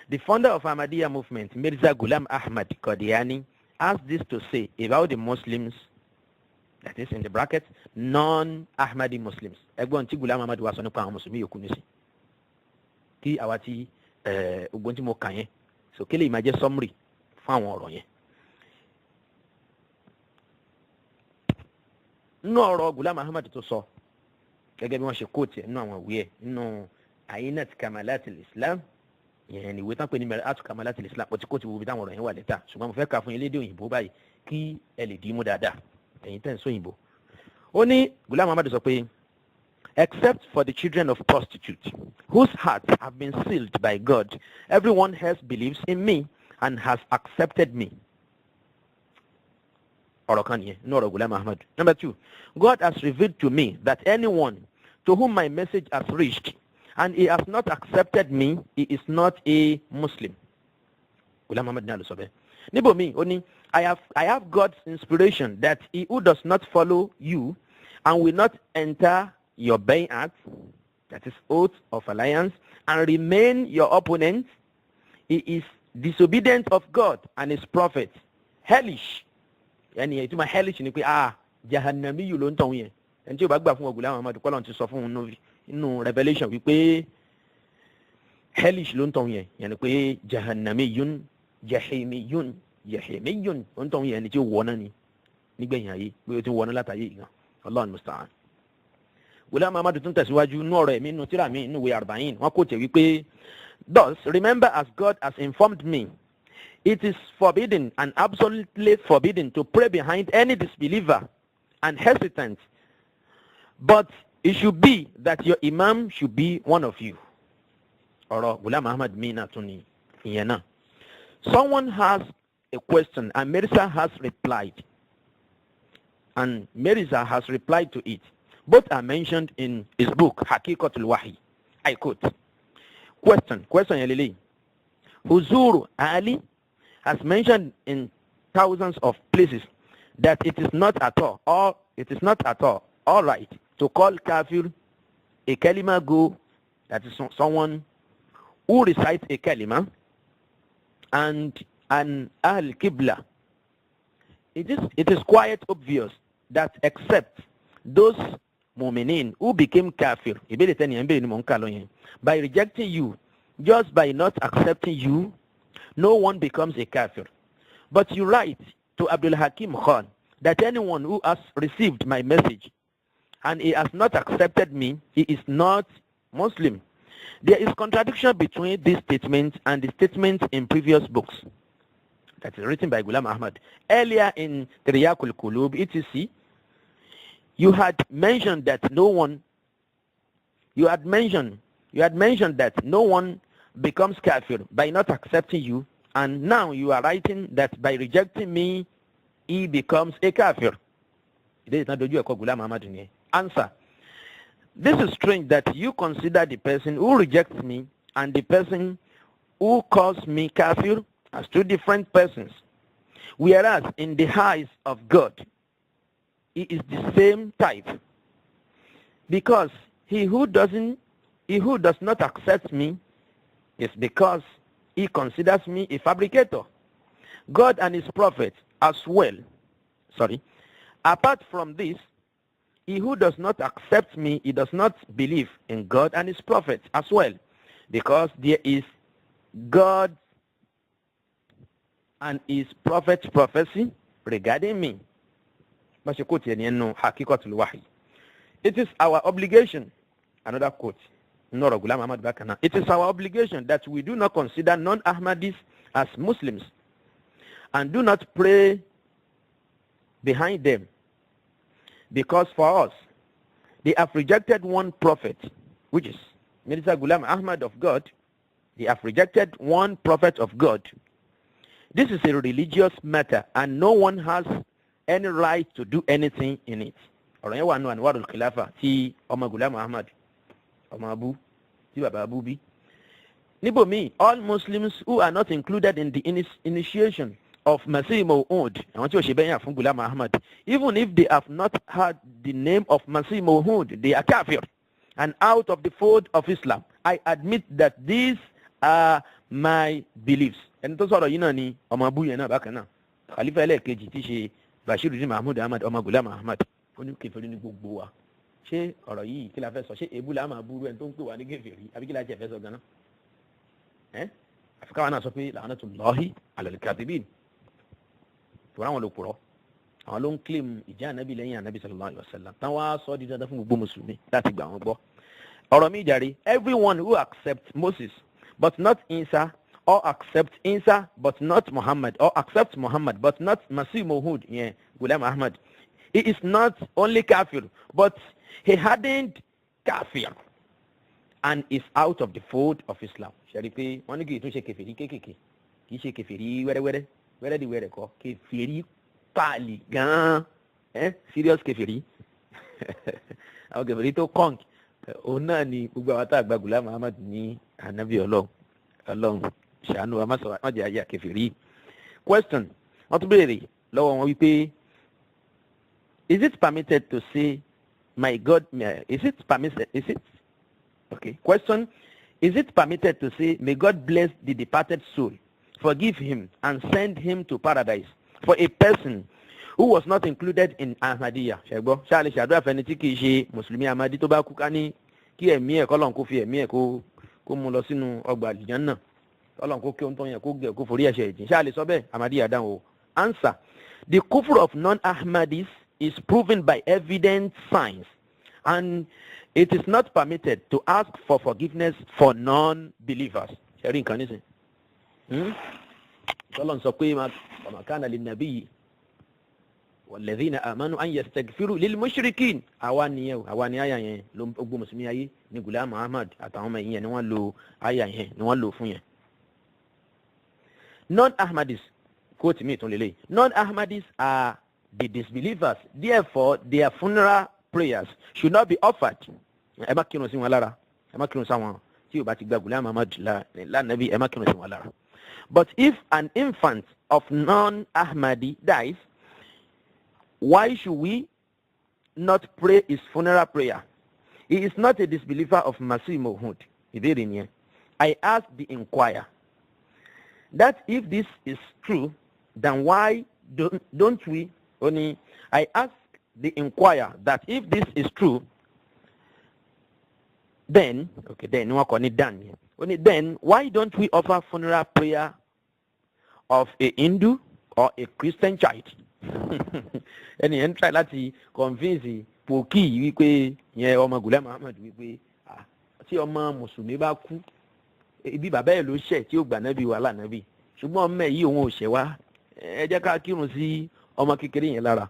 The founder of Ahmadiyya movement, Mirza Ghulam Ahmad Qadiani, has this to say about the Muslims, that is in the bracket, non-Ahmadi Muslims. Ẹgbọ́n tí Ghulam Ahmad wá sọ nípa àwọn Mùsùlùmí yòókù nísìn. Kí àwa tí ogun tí mo kà yẹn, so kí lè máa jẹ́ summary fún àwọn ọ̀rọ̀ yẹn. Nínú ọ̀rọ̀ Ghulam Ahmad tó sọ, gẹ́gẹ́ bí wọ́n ṣe kóòtù ẹ̀ nínú àwọn ìwé ẹ̀ nínú Ainat Kamalatil Islam, yẹn ni ìwé tán pé ní Ainat Kamalatil Islam ó ti kóòtù wo bí táwọn ọ̀rọ̀ yẹn wà lẹ́tà ṣùgbọ́n mo fẹ́ kà fún yín lédè òyìnbó báyìí kí ẹ lè dì í mú dáadáa ẹ̀yin tẹ́ ń sọ òyìnbó. ó ní Ghulam Ahmad sọ pé except for the children of prostitutes whose hearts have been sealed by God, everyone else believes in me and has accepted me. Ọ̀rọ̀ kan nìyẹn ní ọ̀rọ̀ Ghulam Ahmad. Number 2, God has revealed to me that anyone to whom my message has reached and he has not accepted me, he is not a Muslim. Ghulam Ahmad ní àlùsọ bẹ́ẹ̀. Níbo mi ó ní I have God's inspiration that he who does not follow you and will not enter your bay'at, that is oath of alliance, and remain your opponent, he is disobedient of God and his prophet, hellish. Yani ìtumọ̀ hellish ni pé jahannami yìí ló ń tọ̀hún yẹn ẹni tí ó bá gbà fún Ghulam Ahmad kọ́lọ́n ti sọ fún un nínú Revelation wípé hellish ló ń tọ̀hún yẹn yẹn ni pé jahannami yun jahimiyun yahimiyun ló ń tọ̀hún yẹn ẹni tí ó wọ̀ náà ni nígbẹ̀yìn ayé pé ó ti wọ̀ náà látàyè yìí gan Allahu musta'an. Ghulam Ahmad tún tẹ̀síwájú nínú ọ̀rọ̀ ẹ̀mí nínú tírà mi nínú ìwé Arba'in wọ́n kò tẹ̀ wípé thus remember as God has informed me, it is forbidden and absolutely forbidden to pray behind any disbeliever and hesitant, but it should be that your imam should be one of you. Ọ̀rọ̀ Ghulam Ahmad mina tún ni ìyẹn náà. Someone has a question and Mirza has replied to it. Both are mentioned in his book Haqiqatul Wahi. I quote. Question yelele. Huzur Ali has mentioned in thousands of places that it is not at all all right to call kafir a kalima go, that is someone who recites a kalima, and an al-qibla it is quite obvious that except those mu'minin who became kafir, by rejecting you, just by not accepting you, no one becomes a kafir. But you write to Abdul Hakim Khan that anyone who has received my message and he has not accepted me, he is not Muslim. There is contradiction between this statement and the statements in previous books. That is written by Ghulam Ahmad. Earlier in Riyakul Qulub, etc., you had mentioned that no one becomes kafir by not accepting you, and now you are writing that by rejecting me, he becomes a kafir. Answer. This is strange that you consider the person who rejects me and the person who calls me kafir as two different persons, whereas in the eyes of God, he is the same type. Because he who does not accept me is because he considers me a fabricator. God and his prophet as well. Apart from this, he who does not accept me, he does not believe in God and his prophet as well, because there is God and his prophet's prophecy regarding me. It is our obligation, another quote, it is our obligation that we do not consider non-Ahmadis as Muslims and do not pray behind them, because for us, they have rejected one prophet, which is Mirza Ghulam Ahmad of God. They have rejected one prophet of God. This is a religious matter, and no one has any right to do anything in it. All Muslims who are not included in the initiation of Masih Maw'ud, even if they have not heard the name of Masih Maw'ud, they are kafir and out of the fold of Islam. I admit that these are my beliefs. And those are Khalifa Elekeji Tishi Bashiruddin Mahmud Ahmad Ghulam Ahmad. Oni keferi ni gbogbo wa. Ṣé ọ̀rọ̀ yìí kí la fẹ́ sọ? Ṣé ebu la máa burú ẹni tó ń pè wá ní keferi? Àbí kí la jẹ́ fẹ́ sọ gan-an? Àfikà wa náà sọ pé la'natullahi 'ala al-kadhibin. Tòrọ àwọn olùkùrọ̀. Àwọn ló ń claim ìjà ànábì lẹ́yìn ànábì sallallahu alaihi wasallam. Táwọn á sọ di dandan fún gbogbo Mùsùlùmí láti gbà wọ́n gbọ́. Ọ̀rọ̀ mi jàre, everyone who accepts Moses but not Isa, or accepts Isa but not Muhammad, or accepts Muhammad but not Masih Maw'ud, Ghulam Ahmad, he is not only kafir, but he hardened kafir and is out of the fold of Islam. Sharifi, wọ́n ní kì í tún ṣe kèfèrí kéékèèké, kì í ṣe kèfèrí wẹ́rẹ́wẹ́rẹ́, wẹ́rẹ́ di wẹ́rẹ́ kọ́, kèfèrí pààlì gan-an, serious kèfèrí. Àwọn kèfèrí tó kọ́ǹk, òun náà ni gbogbo àwọn tá a gba Ghulam Ahmad ní ànábì Ọlọ́run ṣàánú wa má jẹ́ ayé kèfèrí. Question, wọ́n tún béèrè lọ́wọ́ wọn wípé, is it permitted to say, my God, Question, is it permitted to say, may God bless the departed soul, forgive him, and send him to paradise for a person who was not included in Ahmadiyya? Ṣẹ̀gbọ́, ṣáàlì ṣàdúrà fẹ́ni tí kìí ṣe Mùsùlùmí Ahmadi tó bá kú ká ní kí ẹ̀mí ẹ̀ kọ́lọ́n kó fi ẹ̀mí ẹ̀ kó mú lọ sínú ọgbà àlùjánnà, kọ́lọ́n kó kí ohun tó yẹ kó gẹ̀ kó forí ẹ̀ṣẹ̀ ìjìn. Ṣáàlì sọ bẹ́ẹ̀, Ahmadiyya dáhùn o. Answer, the kufr of non-Ahmadis is proven by evident signs, and it is not permitted to ask for forgiveness for non-believers. Sharing kan nisin. Ọlọ́run sọ pé ma kana lin-nabiyyi wal-ladhina amanu an yastaghfiru lil-mushrikin. Àwa ni àyà yẹn ló gbogbo Mùsùlùmí ayé ní Ghulam Ahmad àtàwọn ọmọ yẹn ni wọ́n lo àyà yẹn ni wọ́n lò fún yẹn. Non-Ahmadis, quote me tún lélẹ̀. Non-Ahmadis are the disbelievers, therefore their funeral prayers should not be offered. Ẹ má kírun sí wọn lára, ẹ má kírun sáwọn tí ó bá ti gba Ghulam Ahmad lánàbí, ẹ má kírun sí wọn lára. But if an infant of non-Ahmadi dies, why should we not pray his funeral prayer? He is not a disbeliever of Masih Maw'ud. I ask the inquirer that if this is true, then why don't we only I ask the inquirer that if this is true, then then why don't we offer funeral prayer of a Hindu or a Christian child? And he try láti convince Pòkì wípé yẹn ọmọ Ghulam Ahmad wípé tí ọmọ Mùsùlùmí bá kú ibi bàbá ẹ̀ ló ṣẹ̀ tí ó gbà nábì wà lánàbì ṣùgbọ́n ọmọ ẹ̀ yìí òun ò ṣẹ̀ wá ẹ jẹ́ ká kírun sí ọmọ kékeré yẹn lára.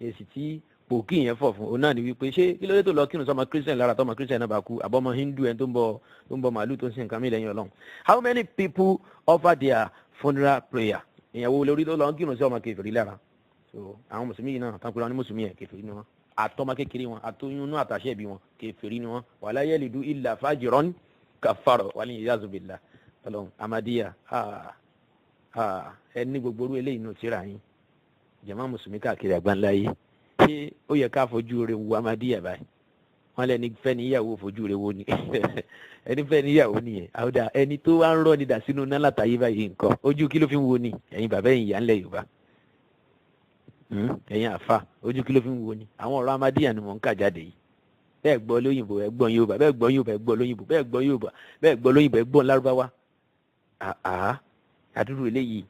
Èsì tí Pòkì yẹn fọ̀ fún òun náà ni wípé ṣé kí ló dé tó lọ kírun sọmọ Christian lára tọmọ Christian náà bá kú àbọ̀mọ Hindu ẹni tó ń bọ màálù tó ń sin nǹkan mi lẹ́yìn Ọlọ́run. How many people offer their funeral prayer? Ìyàwó lórí tó lọ kírun sí ọmọ kèfèrí lára. So àwọn mùsùlùmí yìí náà tán pé wọn ní mùsùlùmí yẹn kèfèrí ni wọn àtọmọ kékeré wọn àtọyún inú àtàṣẹ bí wọn kèfèrí ni wọn wala yalidu illa fajiran kafara wal-iyazu billah. Ọlọ́run Ahmadiyya ẹni gbogbo orú eléyìí nù tíra yín jàmá mùsùlùmí káàkiri àgbáńlá yìí ṣé ó yẹ ká fojú rẹ̀ wo Ahmadiyya báyìí wọn lẹni fẹ́ níyàwó fojú rẹ̀ wo ni ẹni fẹ́ níyàwó nìyẹn àwòdà ẹni tó wá ń rọ ní dà sínú náà látàyè báyìí nǹkan ojú kí ló fi ń wo ni ẹ̀yin bàbá ẹ̀yin ìyá ńlẹ̀ Yorùbá ẹ̀yin àfa ojú kí ló fi ń wo ni àwọn ọ̀rọ̀ Ahmadiyya ni mò ń kà jáde yìí bẹ́ẹ̀ gbọ́ lóyìnbó ẹ gbọ́ Yorùbá bẹ́ẹ̀ gbọ́ Yorùbá ẹ gbọ́ lóyìnbó bẹ́ẹ̀ gbọ́ Yorùbá bẹ́ẹ̀ gbọ́ lóyìnbó ẹ gbọ́ lárúbáwá àdúró eléyìí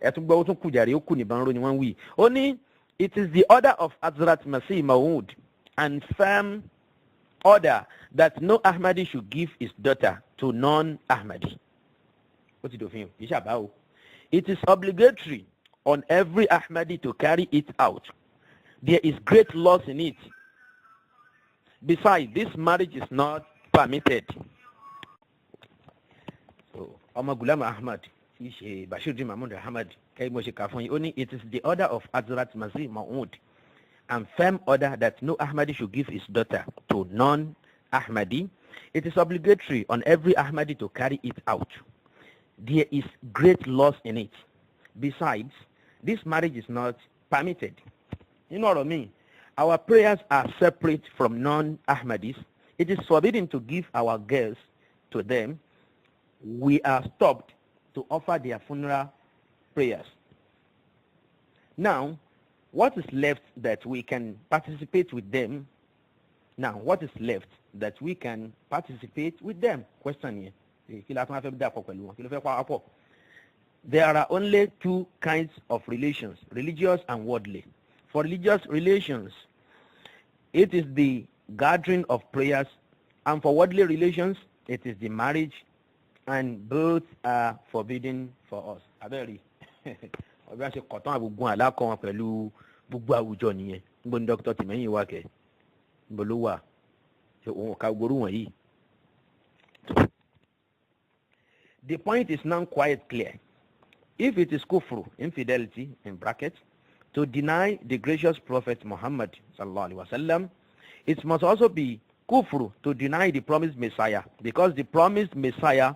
ẹ tún gbọ́ ó tún kù jàre ó kù nìbọn ró ni wọ́n wí. Ó ní it is the order of Hazrat Masih Maud and firm order that no Ahmadi should give his daughter to non-Ahmadi. Ó ti dòfin o kì í ṣàbá o. It is obligatory on every Ahmadi to carry it out. There is great loss in it. Besides, this marriage is not permitted. So, Ọmọ Ghulam Ahmad, tí í ṣe Bashir Mahmud Ahmad, kẹ́yìn mo ṣe kà fún yín, ó ní it is the order of Hazrat Masih Maud and firm order that no Ahmadi should give his daughter to non-Ahmadi. It is obligatory on every Ahmadi to carry it out. There is great loss in it. Besides, this marriage is not permitted. You know what I mean? Our prayers are separate from non-Ahmadis. It is forbidden to give our girls to them. We are stopped to offer their funeral prayers. Now, what is left that we can participate with them? Now, what is left that we can participate with them? Question here. There are only two kinds of relations, religious and worldly. For religious relations, it is the gathering of prayers, and for worldly relations, it is the marriage, and both are forbidden for us. Abẹ́rẹ́ ọ̀bí àṣẹ kọ̀tán àgbègbè àlákọ̀ wọn pẹ̀lú gbogbo àwùjọ nìyẹn. Níbo ni Dr. Tìmẹ́yìn wà kẹ́? Níbo ló wà? Ṣé òun ká gbórú wọ̀nyí? The point is now quite clear. If it is kufru, infidelity, in brackets, to deny the gracious Prophet Muhammad sallallahu alaihi wasallam, it must also be kufru to deny the promised Messiah, because the promised Messiah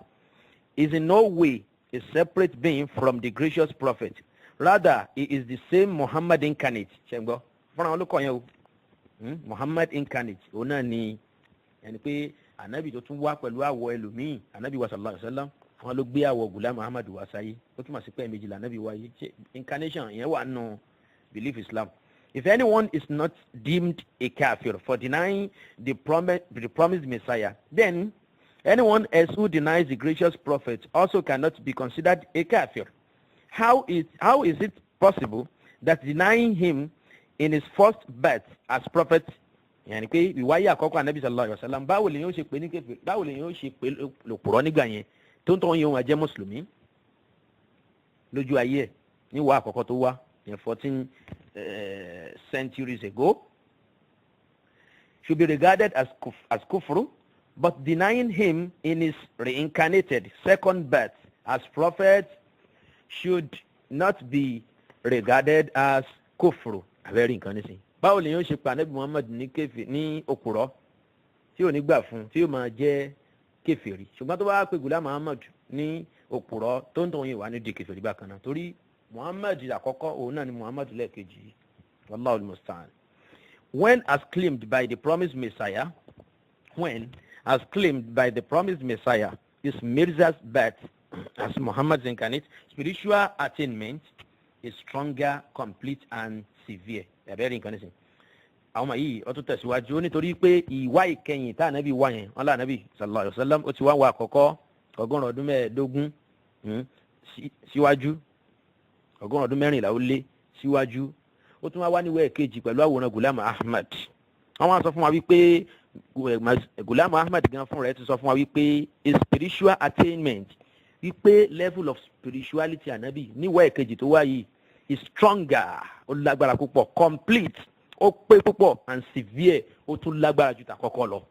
is in no way a separate being from the gracious Prophet. Rather, he is the same Muhammad incarnate. Muhammad incarnate. Ona ni ẹni pé ànábì tó tún wá pẹ̀lú àwọ̀ ẹlòmíì, ànábì wa sallallahu alaihi wasallam, àwọn ló gbé àwọ̀ Ghulam Ahmad wá sáyé. Ó túmọ̀ sí pé ẹ̀mejì lànábì wáyé. Incarnation yẹn wà nù belief Islam. If anyone is not deemed a kafir for denying the promised Messiah, then anyone else who denies the gracious Prophet also cannot be considered a kafir. How is it possible that denying him in his first birth as prophet, yàní pé ìwáyé àkọ́kọ́ ànábì sallallahu alaihi wasallam, báwo lèyàn ó ṣe pé ní kèfèrí, báwo lèyàn ó ṣe pé lòpùrọ́ nígbà yẹn tó ń tọ́ yẹn wọn jẹ́ mùsùlùmí lójú ayé ẹ̀ níwọ̀ àkọ́kọ́ tó wá 14 centuries ago, should be regarded as kufru, but denying him in his reincarnated second birth as prophet should not be regarded as kufru. Very incarnation. Báwo lèyàn ṣe pa Ànábì Muhammad ní òpùrọ́ tí ò ní gbà fún tí ó máa jẹ́ kèfèrí, ṣùgbọ́n tó bá pè Ghulam Muhammad ní òpùrọ́ tó ń tọ́ yẹn wà ní di kèfèrí bákan náà, torí Muhammad àkọ́kọ́ òun náà ni Muhammad lẹ́ẹ̀kejì. Wallahu al-musta'an. When as claimed by the promised Messiah, is Mirza's birth as Muhammad's incarnate spiritual attainment, is stronger, complete and severe. Ẹ̀bẹ̀rẹ̀ nǹkan nísìn. Àwọn ọmọ yìí ó tún tẹ̀síwájú ó nítorí pé ìwà ìkẹyìn tá ànábì wá yẹn wọn lá ànábì sallallahu alaihi wasallam ó ti wá wà àkọ́kọ́ ọgọ́rùn ọdún mẹ́ẹ̀ẹ́dógún síwájú ọgọ́rùn ọdún mẹ́rìnlá ó lé síwájú ó tún wá níwẹ̀ kejì pẹ̀lú àwòrán Ghulam Ahmad. Wọ́n wá sọ fún wa wípé Ghulam Ahmad gan fún rẹ̀ ti sọ fún wa wípé a spiritual attainment wípé level of spirituality ànábì níwẹ̀ kejì tó wá yìí is stronger ó lágbára púpọ̀, complete ó pé púpọ̀ and severe ó tún lágbára ju tàkọ́kọ́ lọ.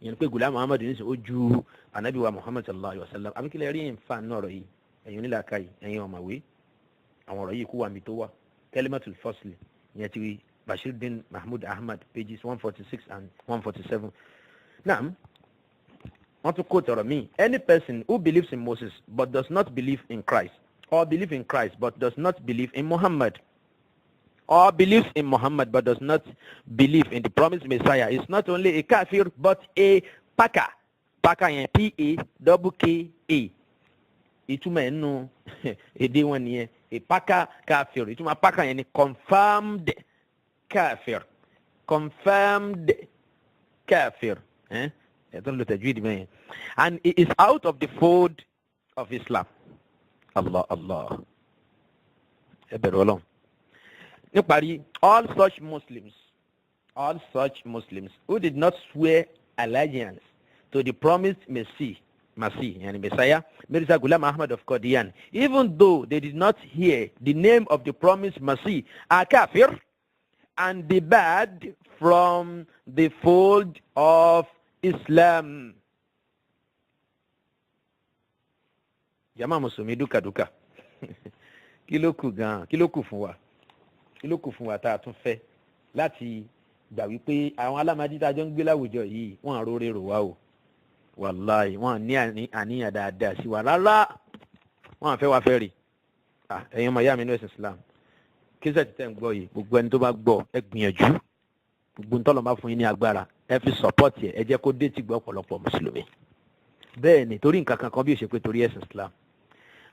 Ìyẹn pé Ghulam Ahmad ní sọ ó ju ànábì wa Muhammad sallallahu alaihi wasallam. Àbí kílẹ̀ rí ìfà náà ọ̀rọ̀ yìí ẹ̀yin onílàákà yìí ẹ̀yin ọ̀mọ̀wé àwọn ọ̀rọ̀ yìí kú wa mi tó wà Kalimatul Fasl ìyẹn ti Bashiruddin Mahmud Ahmad pages 146 and 147. Now, want to quote ọ̀rọ̀ mi. Any person who believes in Moses but does not believe in Christ, or believe in Christ but does not believe in Muhammad, or believes in Muhammad but does not believe in the promised Messiah is not only a kafir but a paka. Paka yẹn P-A-K-K-A. Ìtumọ̀ ẹnu èdè wọn nìyẹn. A paka kafir. Ìtumọ̀ paka yẹn ni confirmed kafir. Confirmed kafir. And it is out of the fold of Islam. Allah, Allah. All such Muslims who did not swear allegiance to the promised Messiah, Mirza Ghulam Ahmad of Qadian, even though they did not hear the name of the promised Messiah, are kafir and debarred from the fold of Islam. Jama Musulumi duka. Kí ló kù fún wa tá a tún fẹ́ láti gbà wípé àwọn alámàdí tá a jọ ń gbé láwùjọ yìí wọ́n àrórè rò wá o. Wàláì wọ́n ní àníyàn dáadáa sí wa rárá. Wọ́n àfẹ́ wa fẹ́ rí. Ẹ̀yin ọmọ ìyá mi ní ẹ̀sìn Islam. Kíṣẹ́ ti tẹ̀ ń gbọ́ yìí gbogbo ẹni tó bá gbọ́ ẹ gbìyànjú. Gbogbo ń tọ́lọ̀ bá fún yín ní agbára ẹ fi support ẹ jẹ́ kó dé tí gbọ́ ọ̀pọ̀lọpọ̀ mùsùlùmí. Bẹ́ẹ̀ ni torí nǹkan kankan bí ó ṣe pé torí ẹ̀sìn Islam.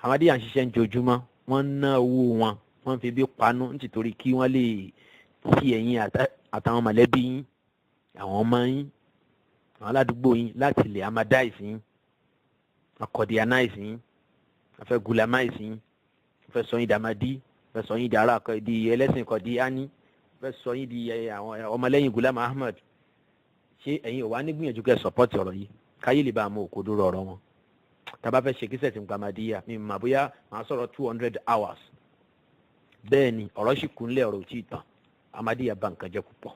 Ahmadiyya ń ṣiṣẹ́ ń jojúmọ́ wọ́n ná owó wọn wọ́n fi bí panú nítorí kí wọ́n lè fi ẹ̀yin àtàwọn mọ̀lẹ́bí yín àwọn ọmọ yín àwọn aládùúgbò yín láti lè amadize yín akọ̀díanáìsì yín afẹ́ gulamáìsì yín afẹ́ sọ yín dàmádí afẹ́ sọ yín di ẹlẹ́sìn kọ̀díání afẹ́ sọ yín di àwọn ọmọlẹ́yìn Ghulam Ahmad. Ṣé ẹ̀yin ò wá ní gbìyànjú kẹ́ support ọ̀rọ̀ yìí káyé lè bá mọ òkodoro ọ̀rọ̀ wọn. Tàbá fẹ́ ṣe kíṣẹ́ tí ń pa Ahmadiyya mi mà bóyá màá sọ̀rọ̀ 200 hours. Bẹ́ẹ̀ ni ọ̀rọ̀ sì kúnlẹ̀ ọ̀rọ̀ tí ì tàn Ahmadiyya bá nǹkan jẹ́ púpọ̀.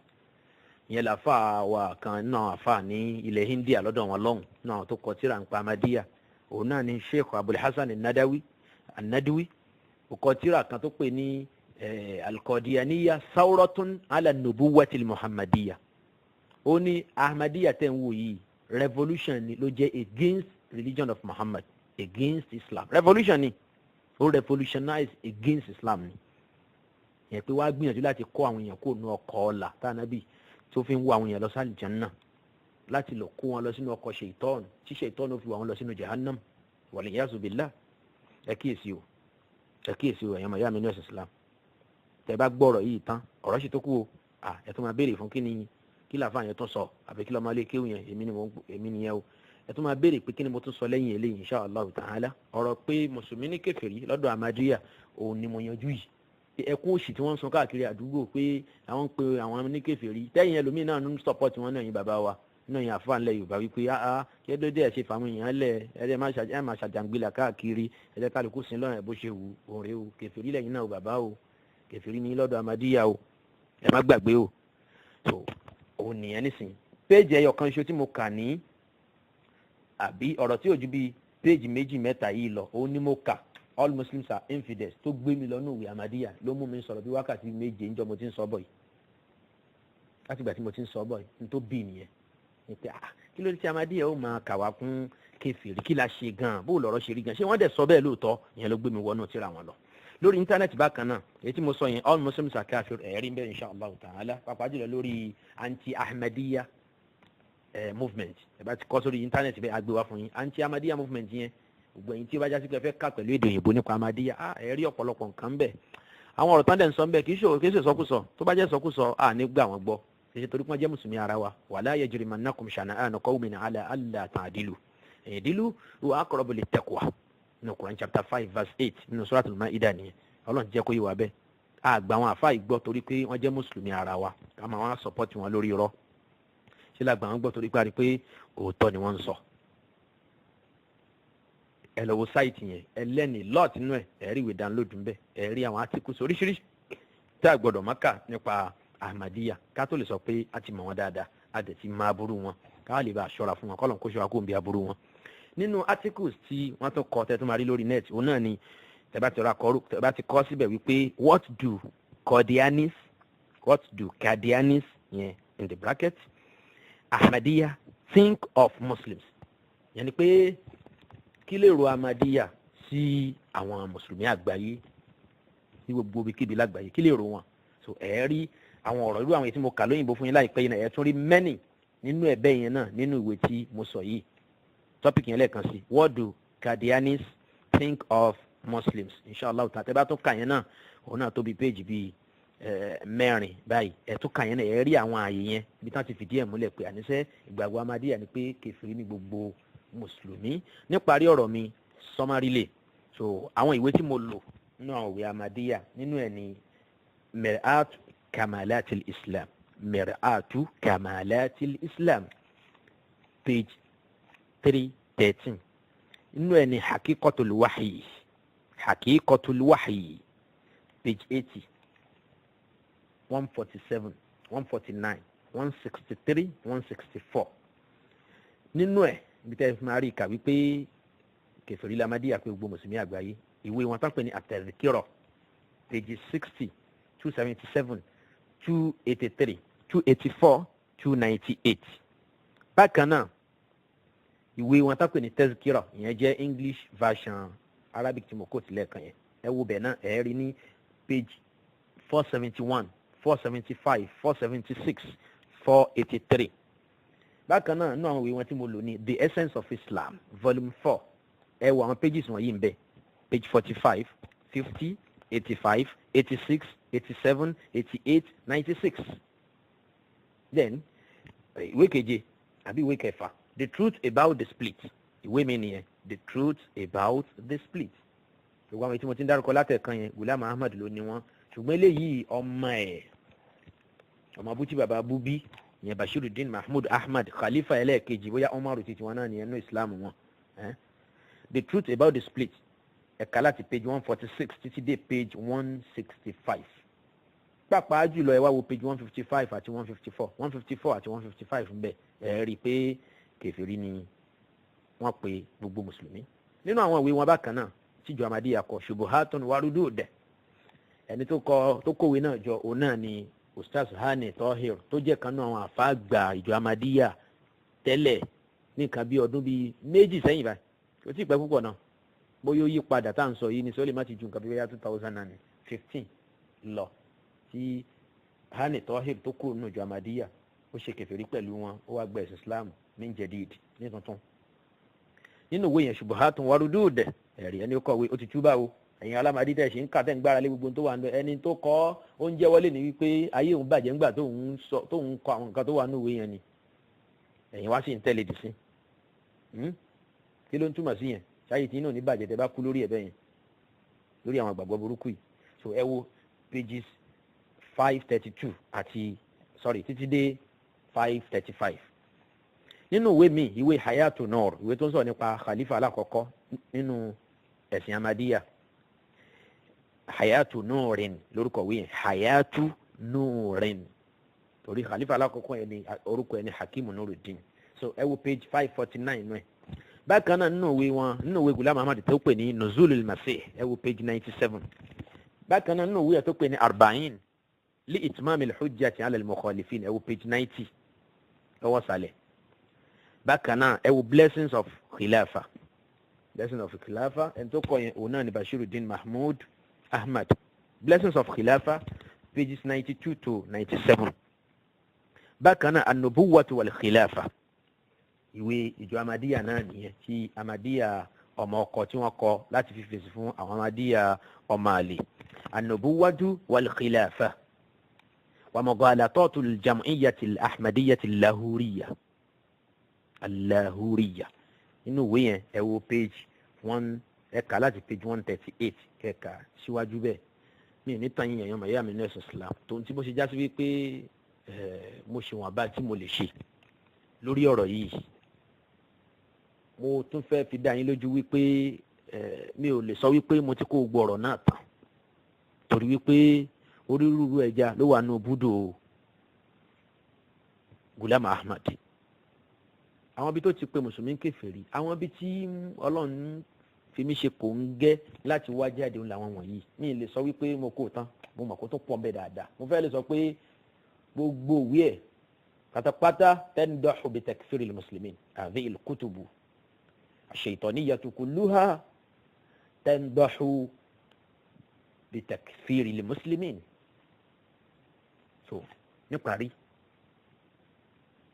Ìyẹn làáfà wa kan náà àfà ní ilẹ̀ India lọ́dọ̀ wọn lọ́hùn náà tó kọ tírà ń pa Ahmadiyya. Òun náà ni Sheikh Abul Hasan An-Nadawi ó kọ tírà kan tó pè ní Al-Qadiyaniyya Thawratun ala Nubuwwati al-Muhammadiyya. Ó ní Ahmadiyya tẹ̀ ń wò yìí revolution ni ló jẹ́ against religion of Muhammad, against Islam. Revolution ni ó revolutionize against Islam ni. Yẹn pé wàá gbìyànjú láti kó àwọn èèyàn kó nu ọkọ̀ ọ̀la tánàbì tó fi ń wọ àwọn èèyàn lọ sí àlìjánnà láti lọ kó wọn lọ sínú ọkọ̀ ṣèitọ́ọ̀nù tí ṣèitọ́ọ̀nù fi wà wọn lọ sínú jahannam wal-iyazu billah. Ẹ kíyèsí o ẹ̀yàn mọ̀ yá mi ní ẹ̀sìn Islam. Tẹ́ bá gbọ́ ọ̀rọ̀ yìí tán ọ̀rọ̀ sì tó kú o ẹ tó máa béèrè fún kí làáfà yẹn tó sọ àbí kí lọ́ọ́ máa lé kéwù yẹn èmi nìyẹn o. Ẹ tún máa béèrè pé kí ni mo tún sọ lẹ́yìn eléyìí insha Allah ta'ala. Ọ̀rọ̀ pé mùsùlùmí ní kèfèrí lọ́dọ̀ Ahmadiyya òun ni mo yanjú yìí. Ẹkún òṣì tí wọ́n ń sun káàkiri àdúgbò pé àwọn ń pe àwọn ní kèfèrí tẹ́yìn ẹlòmíín náà ń support wọn náà yín bàbá wa náà yín àfáà ńlẹ̀ Yorùbá wípé kí ẹ dóde ẹ̀ ṣe fàwọn èèyàn lẹ̀ ẹ máa ṣàjàngbìlà káàkiri ẹ jẹ́ kálukú sin lọ́rùn ẹ̀ bó ṣe wù òun rèé o kèfèrí lẹ́yìn náà o bàbá o kèfèrí ní lọ́dọ̀ Ahmadiyya o ẹ má gbàgbé o. So òun nìyẹn nísìnyí péèjì ẹyọ kan ṣo tí mo kà ní àbí ọ̀rọ̀ tí ò ju bíi péèjì méjì mẹ́ta yìí lọ òun ni mo kà all Muslims are infidels tó gbé mi lọ́nà ìwé Ahmadiyya ló mú mi sọ̀rọ̀ bí wákàtí méje níjọ́ mo ti ń sọ bọ̀ yìí láti ìgbà tí mo ti ń sọ bọ̀ yìí ní tó bí nìyẹn ní pé kí ló dé tí Ahmadiyya ó máa kà wá fún kèfèrí kí la ṣe gan bó lọ́rọ̀ ṣe rí gan ṣé wọ́n dẹ̀ sọ bẹ́ẹ̀ lóòótọ́ ìyẹn ló gbé mi wọnú tírà wọn lọ lórí íńtánẹ́ẹ̀tì bákan náà èyí tí mo sọ yẹn all Muslims are kafir ẹ̀rí ń bẹ insha Allah ta'ala pàápàá jùlọ lórí anti-Ahmadiyya movement ẹ bá ti kọ sórí íńtánẹ́ẹ̀tì bẹ́ẹ̀ agbé wá fún yín anti-Ahmadiyya movement yẹn gbogbo ẹ̀yin tí ó bá já sí pé ẹ fẹ́ kà pẹ̀lú èdè òyìnbó nípa Ahmadiyya ẹ rí ọ̀pọ̀lọpọ̀ nǹkan bẹ́ẹ̀ àwọn ọ̀rọ̀ tán dẹ̀ ń sọ bẹ́ẹ̀ kì í ṣe sọkúsọ tó bá jẹ́ sọkúsọ ní gbà wọ́n gbọ́ ṣe torí pọ́n jẹ́ mùsùlùmí ara wa wala yajrimannakum shana'anu qawmin ala alla ta'dilu i'dilu huwa aqrabu lit-taqwa nínú Quran chapter 5 verse 8 nínú Suratul Ma'idah nìyẹn Ọlọ́run jẹ́ kó yé wa bẹ́ẹ̀ àgbà wọn àfáà ìgbọ́ torí pé wọ́n jẹ́ mùsùlùmí ara wa ká máa wọ́n support wọn lórí irọ́ ṣé làgbà wọn gbọ́ torí pé a rí pé òótọ́ ni wọ́n ń sọ ẹ lọ wo sáìtì yẹn ẹ lẹ́ni lọ́ọ̀tì nínú ẹ̀ ẹ rí ìwé download ńbẹ ẹ rí àwọn articles oríṣiríṣi tí a gbọ́dọ̀ máa kà nípa Ahmadiyya ká tó lè sọ pé a ti mọ̀ wọn dáadáa a dẹ̀ ti máa burú wọn ká lè bá a ṣọ́ra fún wọn kọ́lọ̀ kó ṣọ́ra kó ń bí aburú wọn. nínú articles tí wọ́n tó kọ tẹ́ tó máa rí lórí net òun náà ni tẹ́ bá ti kọ síbẹ̀ wípé what do Qadianis yẹn in the bracket Ahmadiyya think of Muslims yẹn ni pé kí lè ro Ahmadiyya sí àwọn mùsùlùmí àgbáyé ní gbogbo ibikíbi lágbàáyé kí lè ro wọn so ẹ rí àwọn ọ̀rọ̀ irú àwọn èyí tí mo kà lóyìnbó fún yín láìpẹ́ yìí náà ẹ tún rí many nínú ẹ̀bẹ̀ yẹn náà nínú ìwé tí mo sọ yìí topic yẹn lẹ́ẹ̀kan sí what do Qadianis think of Muslims inshallah tàbí bá tún kà yẹn náà òun náà tó bí page bíi mẹ́rin báyìí ẹ tún kà yẹn náà ẹ rí àwọn ààyè yẹn ibi tí wọ́n ti fìdí ẹ̀ múlẹ̀ pé àníṣe ìgbàgbọ́ Ahmadiyya ni pé kèfèrí ní gbogbo mùsùlùmí níparí ọ̀rọ̀ mi sọmarílẹ̀ so àwọn ìwé tí mo lò nínú àwọn ìwé Ahmadiyya nínú ẹ̀ ní mir'atu kamalatil islam page 313 nínú ẹ̀ ní haqiqatul wahyi page 80 147 149 163 164 nínú ẹ̀ bí tẹ́ máa rí ìkà wípé kèfèrí l'Ahmadiyya pé gbogbo mùsùlùmí àgbáyé ìwé wọn tán pè ní at-Tadhkira pages 60 277 283 284 298 bákan náà ìwé wọn tán pè ní Tadhkira ìyẹn jẹ́ English version Arabic tí mo kó tilẹ̀ kan yẹn ẹ wo bẹ̀ náà ẹ rí ní page 471 475 476 483 bákan náà nínú àwọn ìwé wọn tí mo lò ní The Essence of Islam volume 4 ẹ wo àwọn pages wọ̀nyí ń bẹ page 45 50 85 86 87 88 96 then ìwé keje àbí ìwé kẹfà The Truth About the Split ìwé mi nìyẹn The Truth About the Split gbogbo àwọn tí mo ti ń dárúkọ látẹ̀kan yẹn Ghulam Ahmad ló ní wọn ṣùgbọ́n eléyìí ọmọ abúti bàbá abúbí ìyẹn Bashiruddin Mahmud Ahmad khalifa ẹlẹ́ẹ̀kejì bóyá Umaru títí wọn náà nìyẹn ní Islam wọn The Truth About the Split ẹ̀ka láti page 146 títí dé page 165 pàápàá jùlọ ẹ wá wo page 155 àti 154 154 àti 155 ń bẹ ẹ rí i pé kèfèrí ni wọ́n pe gbogbo mùsùlùmí nínú àwọn ìwé wọn bákan náà tíjọ Ahmadiyya kọ Shubuhatun wa Rudud ẹni tó kọ̀wé náà jọ òun náà ni UStaadh Ali Said tó jẹ́ kan náà àwọn àfáàgbà ìjọ Ahmadiyya tẹ́lẹ̀ ní nǹkan bí ọdún bíi méjì sẹ́yìn báyìí kò tí ì pẹ́ púpọ̀ náà bóyá ó yí padà tá à ń sọ yìí ni sọ lè má ti ju nǹkan bí bóyá 2015 lọ tí Ali Said tó kúrò nínú ìjọ Ahmadiyya ó ṣe kèfèrí pẹ̀lú wọn ó wá gba ẹ̀sìn Islam min jadid ní tuntun nínú ìwé yẹn Shubuhatun wa Rudud ẹ̀rí ẹni ó kọ̀wé ó ti túbà o ẹ̀yin alámàdí tẹ̀ ṣe ń kà tẹ̀ ń gbára lé gbogbo tó wà nù ẹni tó kọ́ ó ń jẹ́wọ́lé ní wípé ayé òun bàjẹ́ ńgbà tó ń kọ àwọn nǹkan tó wà nù ìwé yẹn ni ẹ̀yin wá sí ń tẹ̀lé dì sí kí ló ń túmọ̀ sí yẹn ṣáyé tí inú ní bàjẹ́ tẹ bá kú lórí ẹ̀bẹ̀ yẹn lórí àwọn àgbàgbọ́ burúkú yìí so ẹ wo pages 532 àti títí dé 535 nínú ìwé mi ìwé Hayatu Nur ìwé tó ń sọ nípa khalifa alákọ̀ọ́kọ́ nínú ẹ̀sìn Ahmadiyya Hayatu Nurin lórúkọ ìwé yẹn Hayatu Nurin torí khalifa alákọ̀ọ́kọ́ yẹn ni orúkọ yẹn ni Hakimu Nuruddin so ẹ wo page 549 náà bákan náà nínú ìwé Ghulam Ahmad tó pè ní Nuzulul Masih ẹ wo page 97 bákan náà nínú ìwé tó pè ní Arba'in li itmamil hujjati ala al-mukhalifin ẹ wo page 90 lọ́wọ́ sàlẹ̀ bákan náà ẹ wo Blessings of Khilafa ẹni tó kọ yẹn òun náà ni Bashiruddin Mahmud Ahmad Blessings of Khilafa pages 92 to 97 bákan náà An-Nubuwwatu wal Khilafa ìwé ìjọ Ahmadiyya náà nìyẹn tí Ahmadiyya ọmọ ọkọ tí wọ́n kọ láti fi fèsì fún àwọn Ahmadiyya ọmọ àlè. An-nubuwwatu wal khilafa wa mughalatatu al-jam'iyyati al-ahmadiyyati al-lahuriyya al-lahuriyya. Inú ìwé yẹn ẹ wo page 1 ẹ kà láti page 138 kẹ́ka síwájú bẹ́ẹ̀. Mi ní tàn yín èèyàn mọ̀ yá mi ní ẹ̀sìn Islam tó ń tí bó ṣe já sí wípé mo ṣe wọn bá tí mo lè ṣe lórí ọ̀rọ̀ yìí. Mo tún fẹ́ fi dá yín lójú wípé mi ò lè sọ wípé mo ti kó gbogbo ọ̀rọ̀ náà tán torí wípé onírúurú ẹja ló wà nínú búdò Ghulam Ahmad. Àwọn ibi tó ti pe mùsùlùmí kèfèrí, àwọn ibi tí Ọlọ́run fi mí ṣe kò ń gẹ́ láti wá jáde òun làwọn wọ̀nyí. Mi lè sọ wípé mo kó tán, mo mọ̀ kó tó pọ̀ bẹ́ẹ̀ dáadáa. Mo fẹ́ lè sọ pé gbogbo ìwé ẹ̀ pátápátá tandahu bi takfiri al-muslimin. Hadhihi al-kutubu ash-shaytaniyyatu kulluha tandahu bi takfiri al-muslimin. So níparí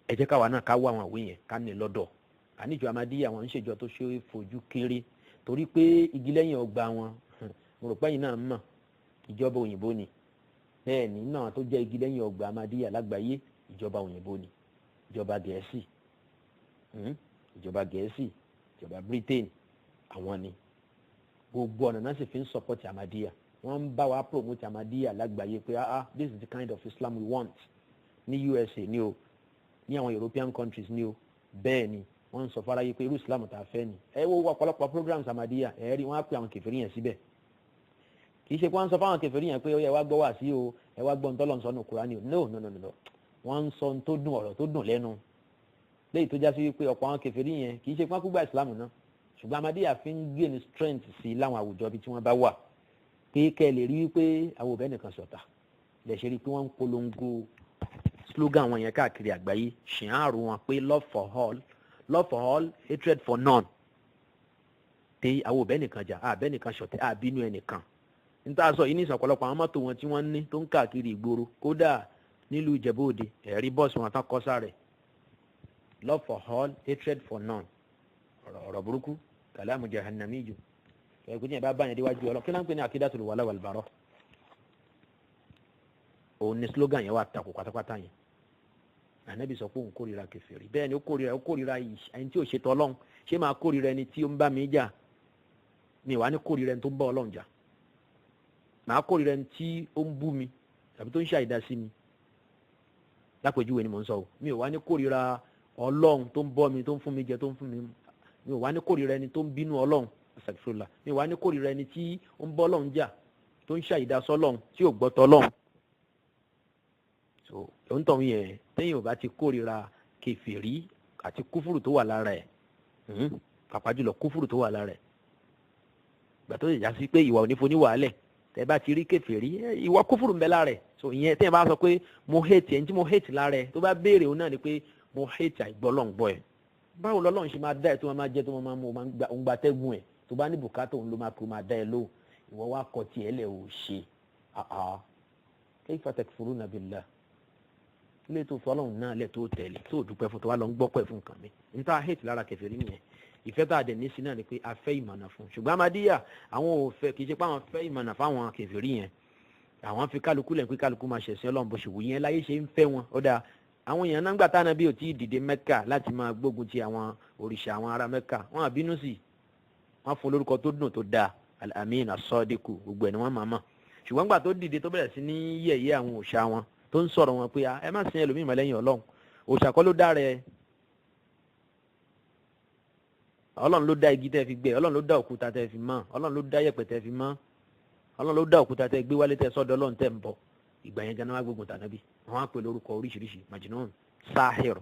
ẹ jẹ́ káwa náà ká wá àwọn ìwé yẹn ká ní lọ́dọ̀. Àníjọ Ahmadiyya àwọn ń ṣèjọ tó ṣe fojú kéré torí pé igi lẹ́yìn ọgbà wọn mo rò pé yìí náà mọ̀ ìjọba òyìnbó ni. Bẹ́ẹ̀ ni náà tó jẹ́ igi lẹ́yìn ọgbà Ahmadiyya lágbàáyé ìjọba òyìnbó ni, ìjọba Gẹ̀ẹ́sì, ìjọba Gẹ̀ẹ́sì, ìjọba Britain àwọn ni. Gbogbo ọ̀nà náà sì fi ń support Ahmadiyya. Wọ́n ń bá wa promote Ahmadiyya lágbàáyé pé this is the kind of Islam we want ní USA ni o, ní àwọn European countries ni o. Bẹ́ẹ̀ ni wọ́n ń sọ fáráyé pé irú Islam tá a fẹ́ ni. Ẹ wo ọ̀pọ̀lọpọ̀ programs Ahmadiyya ẹ rí wọ́n á pe àwọn kèfèrí yẹn síbẹ̀. Kì í ṣe pé wọ́n ń sọ fáwọn kèfèrí yẹn pé ó yẹ wá gbọ́ wá sí o, ẹ wá gbọ́ ntọ́lọ́ nsọ́nù Kùránì o. No. Wọ́n ń sọ tó dùn ọ̀rọ̀ tó dùn lẹ́nu. Léyìí tó já sí wípé ọ̀pọ̀ àwọn kèfèrí yẹn kì í ṣe pé wọ́n kú gba Islam náà. Ṣùgbọ́n Ahmadiyya fi ń gain strength sí láwọn àwùjọ bí tí wọ́n bá wà. Pé kẹ́ ẹ lè rí wípé àwọn òbẹ́ nìkan ṣọ̀tá. Lè ṣe rí pé wọ́n ń polongo slogan wọn yẹn káàkiri àgbáyé. Ṣìhàrù wọn pé love for all, hatred for none. Pé àwọn òbẹ́ nìkan jà, àbẹ́ nìkan ṣọ̀tẹ̀, àbínú ẹnìkan. Níta sọ yìí ní ìsọ̀pọ̀lọpọ̀ àwọn mọ́tò wọn tí wọ́n ní tó ń káàkiri ìgboro. Kódà nílùú Ìjẹ̀bú Òde ẹ̀rí bọ́ọ̀sì wọn tán kọ́ sáré. Love for all, hatred for none. Ọ̀rọ̀ burúkú kàlámù jahannamiyyu. Ẹ̀kú ní ẹ̀bá báyìí déwájú Ọlọ́run kí náà ń pè ní akidatul wala wal bara. Òun ni slogan yẹn wà takò pátápátá yẹn. Ànábì sọ pé òun kórìíra kèfèrí. Bẹ́ẹ̀ ni ó kórìíra ẹni tí ò ṣe tọ́lọ́run. Ṣé máa kórìíra ẹni tí ó ń bá mi jà? Mi wà ní kórìíra ẹni tó ń bá Ọlọ́run jà. Màá kórìíra ẹni tí ó ń bú mi tàbí tó ń ṣàìdá sí mi. Lápèjúwe ni mò ń sọ o. Mi ò wá ní kórìíra Ọlọ́run tó ń bọ́ mi, tó ń fún mi jẹ, tó ń fún mi. Mi ò wá ní kórìíra ẹni tó ń bínú Ọlọ́run. Astaghfirullah. Mi ò wá ní kórìíra ẹni tí ó ń bọ́ Ọlọ́run jà, tó ń ṣàìdá sọ́lọ́run, tí ò gbọ́ tọ́lọ́run. So òun tọ̀ yẹn téèyàn ò bá ti kórìíra kèfèrí àti kúfùrù tó wà lára ẹ̀. Pàápàá jùlọ kúfùrù tó wà lára ẹ̀. Ìgbà tó yà sí pé ìwà onífoni wàhálẹ̀ tẹ́ bá ti rí kèfèrí ìwà kúfùrù ń bẹ lára ẹ̀. So ìyẹn téèyàn bá sọ pé mo hate ẹni tí mo hate lára ẹ̀ tó bá béèrè òun náà ni pé mo hate àìgbọ́lọ́ngbọ́ ẹ̀. Báwo lọ́lọ́run ṣe máa dá ẹ̀ tó máa jẹ́ tó máa mú òun gba tẹ́gùn ẹ̀ tó bá ní bùkátà òun ló máa kó máa dá ẹ lóhùn ìwọ wá kọ tiẹ̀ lẹ̀ ò ṣe kayfa takfuruna billah ilé tó fọlọ́run náà lẹ̀ tó tẹ̀lé tó dúpẹ́ fún tó wá lọ ń gbọ́pẹ́ fún nǹkan mi níta hate lára kèfèrí nìyẹn ìfẹ́ tá a dẹ̀ ní sí náà ni pé a fẹ́ ìmọ̀nà fún ṣùgbọ́n Ahmadiyya àwọn ò fẹ́ kì í ṣe pé àwọn fẹ́ ìmọ̀nà fáwọn kèfèrí yẹn àwọn fi kálukú lẹ̀ pé kálukú máa ṣẹ̀sìn Ọlọ́run bó ṣe wù yẹn láyé ṣe ń fẹ́ wọn ó dáa àwọn èèyàn náà ń gbà táná bí ò tí ì dìde Mẹ́kà láti máa gbógun ti àwọn òrìṣà àwọn ará Mẹ́kà wọn àbínú sí wọn fún lórúkọ tó dùn tó dáa Al-Amin As-Sadiqu gbogbo ẹ̀ ni wọ́n máa mọ̀ ṣùgbọ́n gbà tó dìde tó bẹ̀rẹ̀ sí ní yẹ̀yẹ́ àwọn òòṣà wọn tó ń sọ̀rọ̀ wọn pé ẹ má sin ẹlòmíì mọ́ lẹ́yìn Ọlọ́run òòṣà kọ́ ló dá rẹ Ọlọ́run ló dá igi tẹ́ fi gbẹ́ Ọlọ́run ló dá òkúta tẹ́ fi mọ́ Ọlọ́run ló dá yẹ̀pẹ̀ tẹ́ fi mọ́ Ọlọ́run ló dá òkúta tẹ́ gbé wálé tẹ́ sọ́dọ̀ Ọlọ́run tẹ́ ń bọ̀ ìgbà yẹn ganan wá gbógun tànábì wọn á pè lórúkọ oríṣiríṣi majnun sahir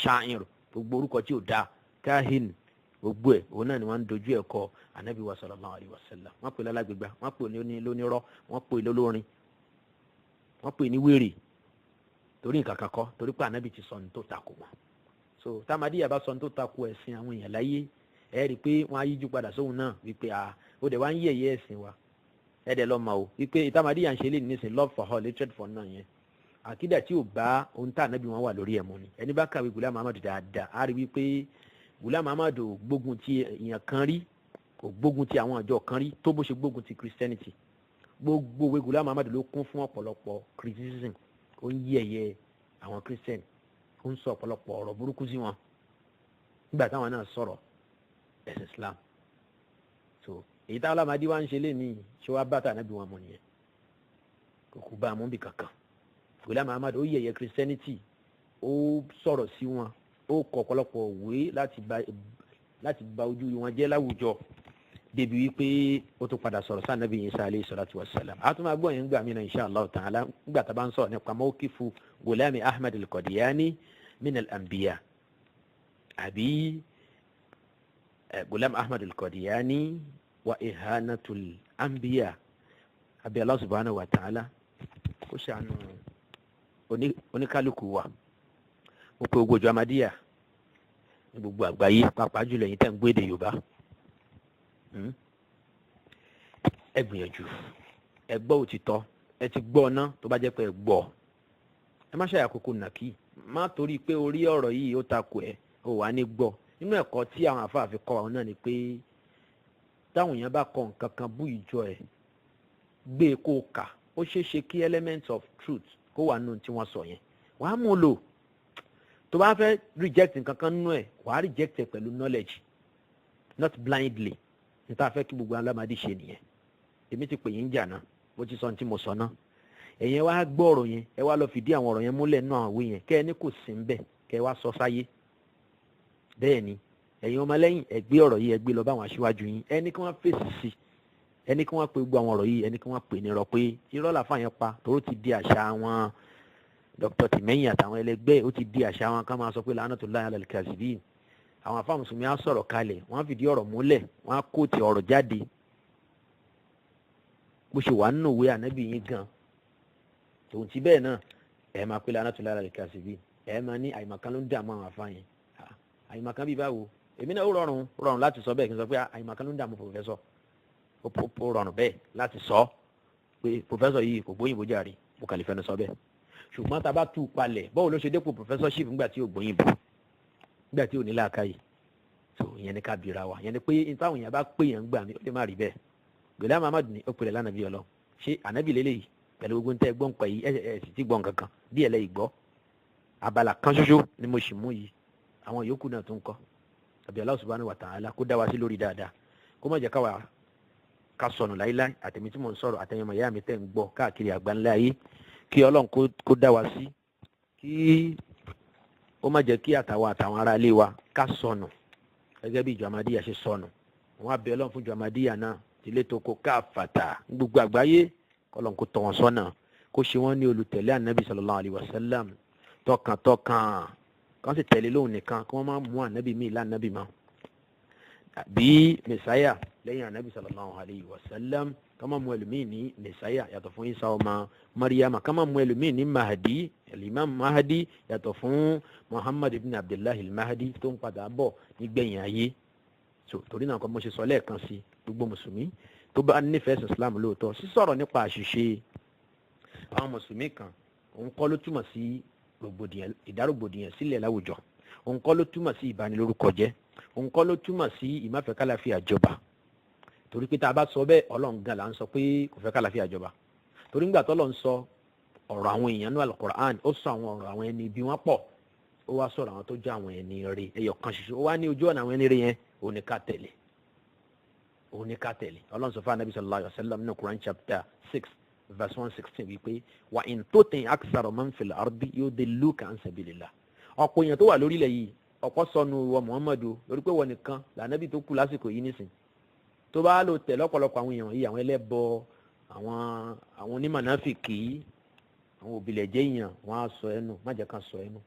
sha'ir gbogbo orúkọ tí ò dá kahin gbogbo ẹ̀ òun náà ni wọ́n ń dojú ẹ̀ kọ ànábì wa sallallahu alaihi wasallam wọ́n pè lálágbègbà wọ́n pè ní lónírọ́ wọ́n pè lólórin wọ́n pè ní wèrè torí nǹkan kan kọ́ torí pé ànábì ti sọ ní tó takò wọn so Ahmadiyya bá sọ ní tó takò ẹ̀sìn àwọn èèyàn láyé ẹ̀ rí i pé wọ́n á yíjú padà sóhun náà wípé ó dẹ̀ wá ń yẹ̀yẹ́ ẹ̀sìn wa ẹ̀ dẹ̀ lọ́mọ o wípé Ahmadiyya ń ṣe lè nísìn love for all hatred for none yẹn àkídà tí ò bá ohun tá ànábì wọn wà lórí ẹ̀ mọ́ ni ẹni bá kàwé Ghulam Ahmad dáadáa á rí wípé Ghulam Ahmad ò gbógun ti èèyàn kan rí, kò gbógun ti àwọn àjọ kan rí tó bó ṣe gbógun ti Christianity. Gbogbo ìwé Ghulam Ahmad ló kún fún ọ̀pọ̀lọpọ̀ criticism, ó ń yẹ̀yẹ́ àwọn Christian, ó ń sọ ọ̀pọ̀lọpọ̀ ọ̀rọ̀ burúkú sí wọn nígbà táwọn náà sọ̀rọ̀ ẹ̀sìn Islam. So èyí táwọn Ahmadi wá ń ṣe lénìí ṣé wàá bá tànàbí wọn mọ̀ nìyẹn, kò bá mú bí kankan. Ghulam Ahmad ó yẹ̀yẹ́ Christianity, ó sọ̀rọ̀ sí wọn, ó kọ ọ̀pọ̀lọpọ̀ òwe láti bà ojú wọn jẹ́ láwùjọ, débi wípé ó tún padà sọ̀rọ̀ sáà nàbí Isa alayhi salatu wassalam. A tún máa gbọ́ yẹn gbà mí náà insha Allah ta'ala nígbà tá a bá ń sọ̀rọ̀ nípa mawqifu Ghulam Ahmad al-Qadiani min al-anbiya, àbí Ghulam Ahmad al-Qadiani wa ihanatul anbiya. Àbí Allah subhanahu wa ta'ala kó ṣàánú oníkálukú wa. Mo pe gbogbo Ahmadiyya ní gbogbo àgbáyé, pàápàá jùlọ yìí tẹ́ ń gbé èdè Yorùbá, ẹ gbìyànjú, ẹ gbọ́ òtítọ́, ẹ ti gbọ́ ná tó bá jẹ́ pé ẹ gbọ́, ẹ má ṣàyà kókó nàkí, má torí pé orí ọ̀rọ̀ yìí ó takò ẹ ò wá ní gbọ́. Nínú ẹ̀kọ́ tí àwọn àfáà fi kọ́ wa náà ni pé táwọn èèyàn bá kọ nǹkan kan bú ìjọ ẹ̀, gbé e kó o kà, ó ṣeé ṣe kí element of truth kó wà nù tí wọ́n sọ yẹn, wàá mú lò. Tó bá fẹ́ reject nǹkan kan nínú ẹ̀, wàá reject ẹ̀ pẹ̀lú knowledge, not blindly. Níta fẹ́ kí gbogbo Ahmadi ṣe nìyẹn. Èmi ti pè yín jà náà, mo ti sọ ní tí mo sọ náà. Ẹ̀yin wá gbọ́ ọ̀rọ̀ yẹn, ẹ wá lọ fìdí àwọn ọ̀rọ̀ yẹn múlẹ̀ nínú àwọn ìwé yẹn, kẹ́ ẹ ní kò sí ń bẹ̀, kẹ́ ẹ wá sọ sáyé. Bẹ́ẹ̀ ni ẹ̀yin ọmọlẹ́yìn ẹ gbé ọ̀rọ̀ yìí ẹ gbé lọ bá àwọn aṣíwájú yín, ẹni kí wọ́n fèsì sí, ẹni kí wọ́n pe gbogbo àwọn ọ̀rọ̀ yìí, ẹni kí wọ́n pè ní irọ́ pé irọ́ làfáà yẹn pa, tòró ti di àṣà wọn Dr. Tìmẹ́yìn àtàwọn ẹlẹgbẹ́, ó ti di àṣà wọn ká máa sọ pé la'natullahi 'alal kadhibin. Àwọn àfáà mùsùlùmí á sọ̀rọ̀ kalẹ̀, wọ́n á fìdí ọ̀rọ̀ múlẹ̀, wọ́n á kóòtì ọ̀rọ̀ jáde bó ṣe wà nínú ìwé ànábì yín gan. Tòun ti bẹ́ẹ̀ náà ẹ máa pé la'natullahi 'alal kadhibin, ẹ máa ní àìmọ̀kan ló ń dààmú àwọn àfáà yẹn. Àìmọ̀kan bíi báwo? Èmi náà ó rọrùn láti sọ bẹ́ẹ̀ kí n sọ pé àìmọ̀kan ló ń dààmú pòfẹ́sọ̀, ó rọrùn bẹ́ẹ̀ láti sọ pé pòfẹ́sọ̀ yìí kò gbóyìnbó jàre, mo kàn lè fẹ́nu sọ bẹ́ẹ̀. Ṣùgbọ́n tá a bá tú palẹ̀, báwo ló ṣe dépò professorship nígbà tí ò gbóyìnbó, nígbà tí ò ní làákàyè? So ìyẹn ni ká bira wa, ìyẹn ni pé táwọn èèyàn bá pè yẹn gbà mí ó lè má rí bẹ́ẹ̀. Ghulam Ahmad ni ó pèlè lánàbí Ọlọ́run, ṣé ànábì lélẹ́yìí pẹ̀lú gbogbo ntẹ́ gbọ́n pẹ̀ yìí ẹ̀ sì ti gbọ́n kankan díẹ̀ lẹ́yìn gbọ́. Abala kan ṣoṣo ni mo sì mú yìí, àwọn yòókù náà tún kọ́. Àbí Allah subhanahu wa ta'ala kó dá wa sí lórí dáadáa, kó má jẹ́ ká sọnù láíláí, àtẹ̀mí tí mò ń sọ̀rọ̀ àtẹ̀yẹmọ̀ ìyá mi tẹ̀ ń gbọ́ káàkiri àgbáńlá ayé, kí Ọlọ́run kó dá wa sí, kí ó má jẹ́ kí àtàwọn ará ilé wa ká sọnù gẹ́gẹ́ bí ìjọ Ahmadiyya ṣe sọnù. Wọ́n á bẹ Ọlọ́run fún ìjọ Ahmadiyya náà tilé tó kó káfàtà gbogbo àgbáyé, k'Ọlọ́run kó tọ́ wọn sọ́nà, kó ṣe wọ́n ní olùtẹ̀lé ànábì sallallahu alayhi wa sallam tọkàntọkàn, kán sì tẹ̀lé lóhùn nìkan, kí wọ́n má mú ànábì míì lánàbì mọ́ bí mẹsáyà lẹ́yìn ànábì sallallahu alayhi wa sallam, ká má mú ẹlòmíì ní mẹsáyà yàtọ̀ fún Isa ọmọ Maryama, ká má mú ẹlòmíì ní Mahdi, Imam Mahdi, yàtọ̀ fún Muhammad ibn Abdullahi al-Mahdi tó ń padà bọ̀ nígbẹ̀yìn ayé. So torí náà kọ́ mo ṣe sọ lẹ́ẹ̀kan sí gbogbo mùsùlùmí tó bá nífẹ̀ẹ́ Islam lóòótọ́, sísọ̀rọ̀ nípa àṣìṣe àwọn mùsùlùmí kan òun kọ́ ló túmọ̀ sí ìdárògbòdìyàn sílẹ̀ láwùjọ, òun kọ́ ló túmọ̀ sí ìbanilórúkọ jẹ́, òun kọ́ ló túmọ̀ sí ìmáfẹ́kálàfíà jọba. Torí pé tá a bá sọ bẹ́ẹ̀, Ọlọ́run gan la ń sọ pé kò fẹ́ kálàfíà jọba. Torí ńgbà t'Ọlọ́run sọ ọ̀rọ̀ àwọn èèyàn ní Al-Qur'an, ó sọ àwọn ọ̀rọ̀ àwọn ẹni bí wọ́n pọ̀, ó wá sọ̀rọ̀ àwọn tó jẹ́ àwọn ẹni rere ẹyọ kan ṣoṣo, ó wá ní ojú ọ̀nà àwọn ẹni rere yẹn òun ni ká tẹ̀lé. Ọlọ́run sọ fún Ànábì sallallahu alaihi wasallam nínú Quran chapter 6 verse 116 wípé wa in tuti' akthara man fil ardi yudilluka an sabilillah. Ọ̀pọ̀ èèyàn tó wà lórílẹ̀ yìí, ọ̀pọ̀ sọnù wọ Muhammadu lórí pé wọ́n nìkan lànàbì tó kù lásìkò yìí nísìn. Tó bá lò tẹ̀lé ọ̀pọ̀lọpọ̀ àwọn èèyàn yìí, àwọn ẹlẹ́bọ, àwọn onímọ̀náfìkì, àwọn òbílẹ̀jẹ́ èèyàn, wọ́n á sọ ẹnu, má jẹ́ kan sọ ẹnu.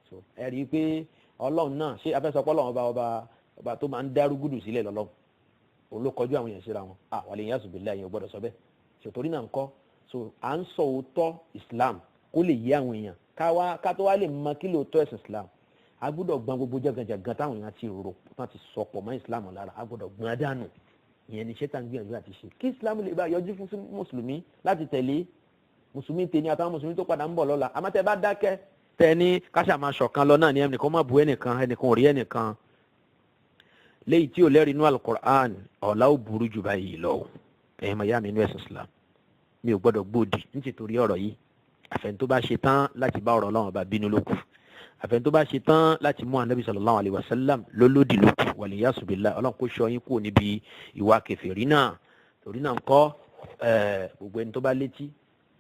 So ẹ rí i pé Ọlọ́run náà ṣé afẹ́sọpọ̀ Ọlọ́run ọba tó máa ń dárúgùdù sílẹ̀ lọ́lọ́run, òun ló kọjú àwọn èèyàn síra wọn. Wàlẹ̀ yẹn àṣùbìlẹ̀ èèyàn gbọ́dọ̀ sọ bẹ́ẹ̀. Ṣètòrí náà ń kọ́, so à ń sọ òótọ́ Islam kó lè yé àwọn èèyàn, ká tó wá lè mọ kí lóòótọ́ ẹ̀sìn Islam. A gbọ́dọ̀ gbọ́n gbogbo jẹ́gànjàgàn táwọn èèyàn ti rò wọ́n ti sọpọ̀ mọ́ Islam lára, a gbọ́dọ̀ gbọ́n dànù. Ìyẹn ni ṣẹ́tàn gbìyànjú àti ṣe kí Islam lè bá yọjú fún mùsùlùmí láti tẹ̀lé. Mùsùlùmí tèmi àtàwọn mùsùlùmí tó padà ń bọ̀ lọ́la, àmọ́ tẹ́ bá dákẹ́ tẹ́ ní káṣà máa ṣọ̀kan lọ náà ní ẹnìkan má bu ẹnìkan ò rí ẹnìkan, léyìí tí ò lẹ́rìí inú al-Qur'an ọ̀la ó burú jù báyìí lọ ẹ̀yìn màyá mi inú ẹ̀sìn Islam mi ò gbọ́dọ̀ gbòdì nítorí ọ̀rọ̀ yìí àfẹn tó bá ṣe tán láti bá ọ̀rọ̀ Ọlọ́run bá bínú lókù àfẹn tó bá ṣe tán láti mú anabi sallallahu alayhi wa sallam lólódì lókù waliyasu billah Ọlọ́run kó ṣọ́ yín kúrò níbi ìwà kèfèrí náà torí náà ńkọ́ gbogbo ẹni tó bá létí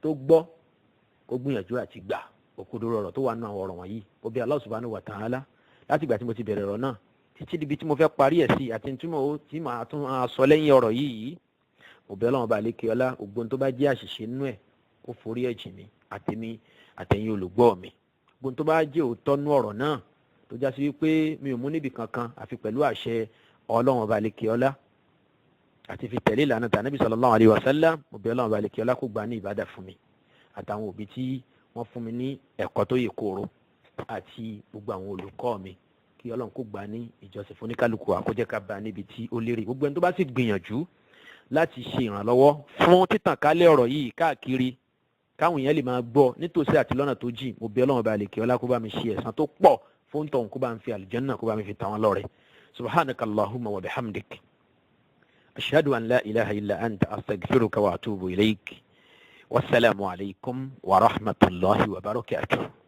tó gbọ́ kó gbìyànjú àti gbà òkodoro ọ̀rọ̀ tó wà nínú àwọn ọ̀rọ̀ wọ̀nyí ó bí Allah subhanahu wa ta'ala láti ìgbà tí mo ti bẹ̀rẹ̀ ọ̀rọ̀ náà títí dibi tí mo fẹ́ parí ẹ̀ sí àti tí màá tún sọ lẹ́yìn ọ̀rọ̀ yìí mo bẹ̀ Ọlọ́run bá lékè ọlá gbogbo tó bá jẹ́ àṣìṣe nínú ẹ̀ kó forí ẹ̀jìn mi àtẹ̀mí àtẹ̀yìn olùgbọ́ mi gbogbo tó bá jẹ́ òótọ́ nínú ọ̀rọ̀ náà tó já sí wípé mi ò mú níbi kankan àfi pẹ̀lú àṣẹ Ọlọ́run bá lékè ọlá àti fi tẹ̀lé ìlànà tànàbí sallallahu alaihi wasallam mo bẹ̀ Ọlọ́run bá lékè ọlá kó gbà ní ìbádà fún mi àtàwọn òbí tí wọ́n fún mi ní ẹ̀kọ́ tó yè kooro àti gbogbo àwọn olùkọ́ mi kí Ọlọ́run kó gbà ní ìjọsìn fún oníkálukú àkójẹ́ ká bá níbi tí ó lérè gbogbo ẹni tó bá sì gbìyànjú láti ṣe ìrànlọ́wọ́ fún títàn kálẹ̀ ọ̀rọ̀ yìí káàkiri káwọn èèyàn lè máa gbọ́ nítòsí àti lọ́nà tó jìn mo bẹ̀ Ọlọ́run bá lè kí ọlá kó bá mi ṣe ẹ̀san tó pọ̀ fún tọ̀hún kó bá mi fi àlùjánnà kó bá mi fi tàwọn lọ́rẹ subhanakallahumma wa bihamdik ashhadu an la ilaha illa anta astaghfiruka wa atubu ilayk wassalamu alaykum wa rahmatullahi wa barakatuh.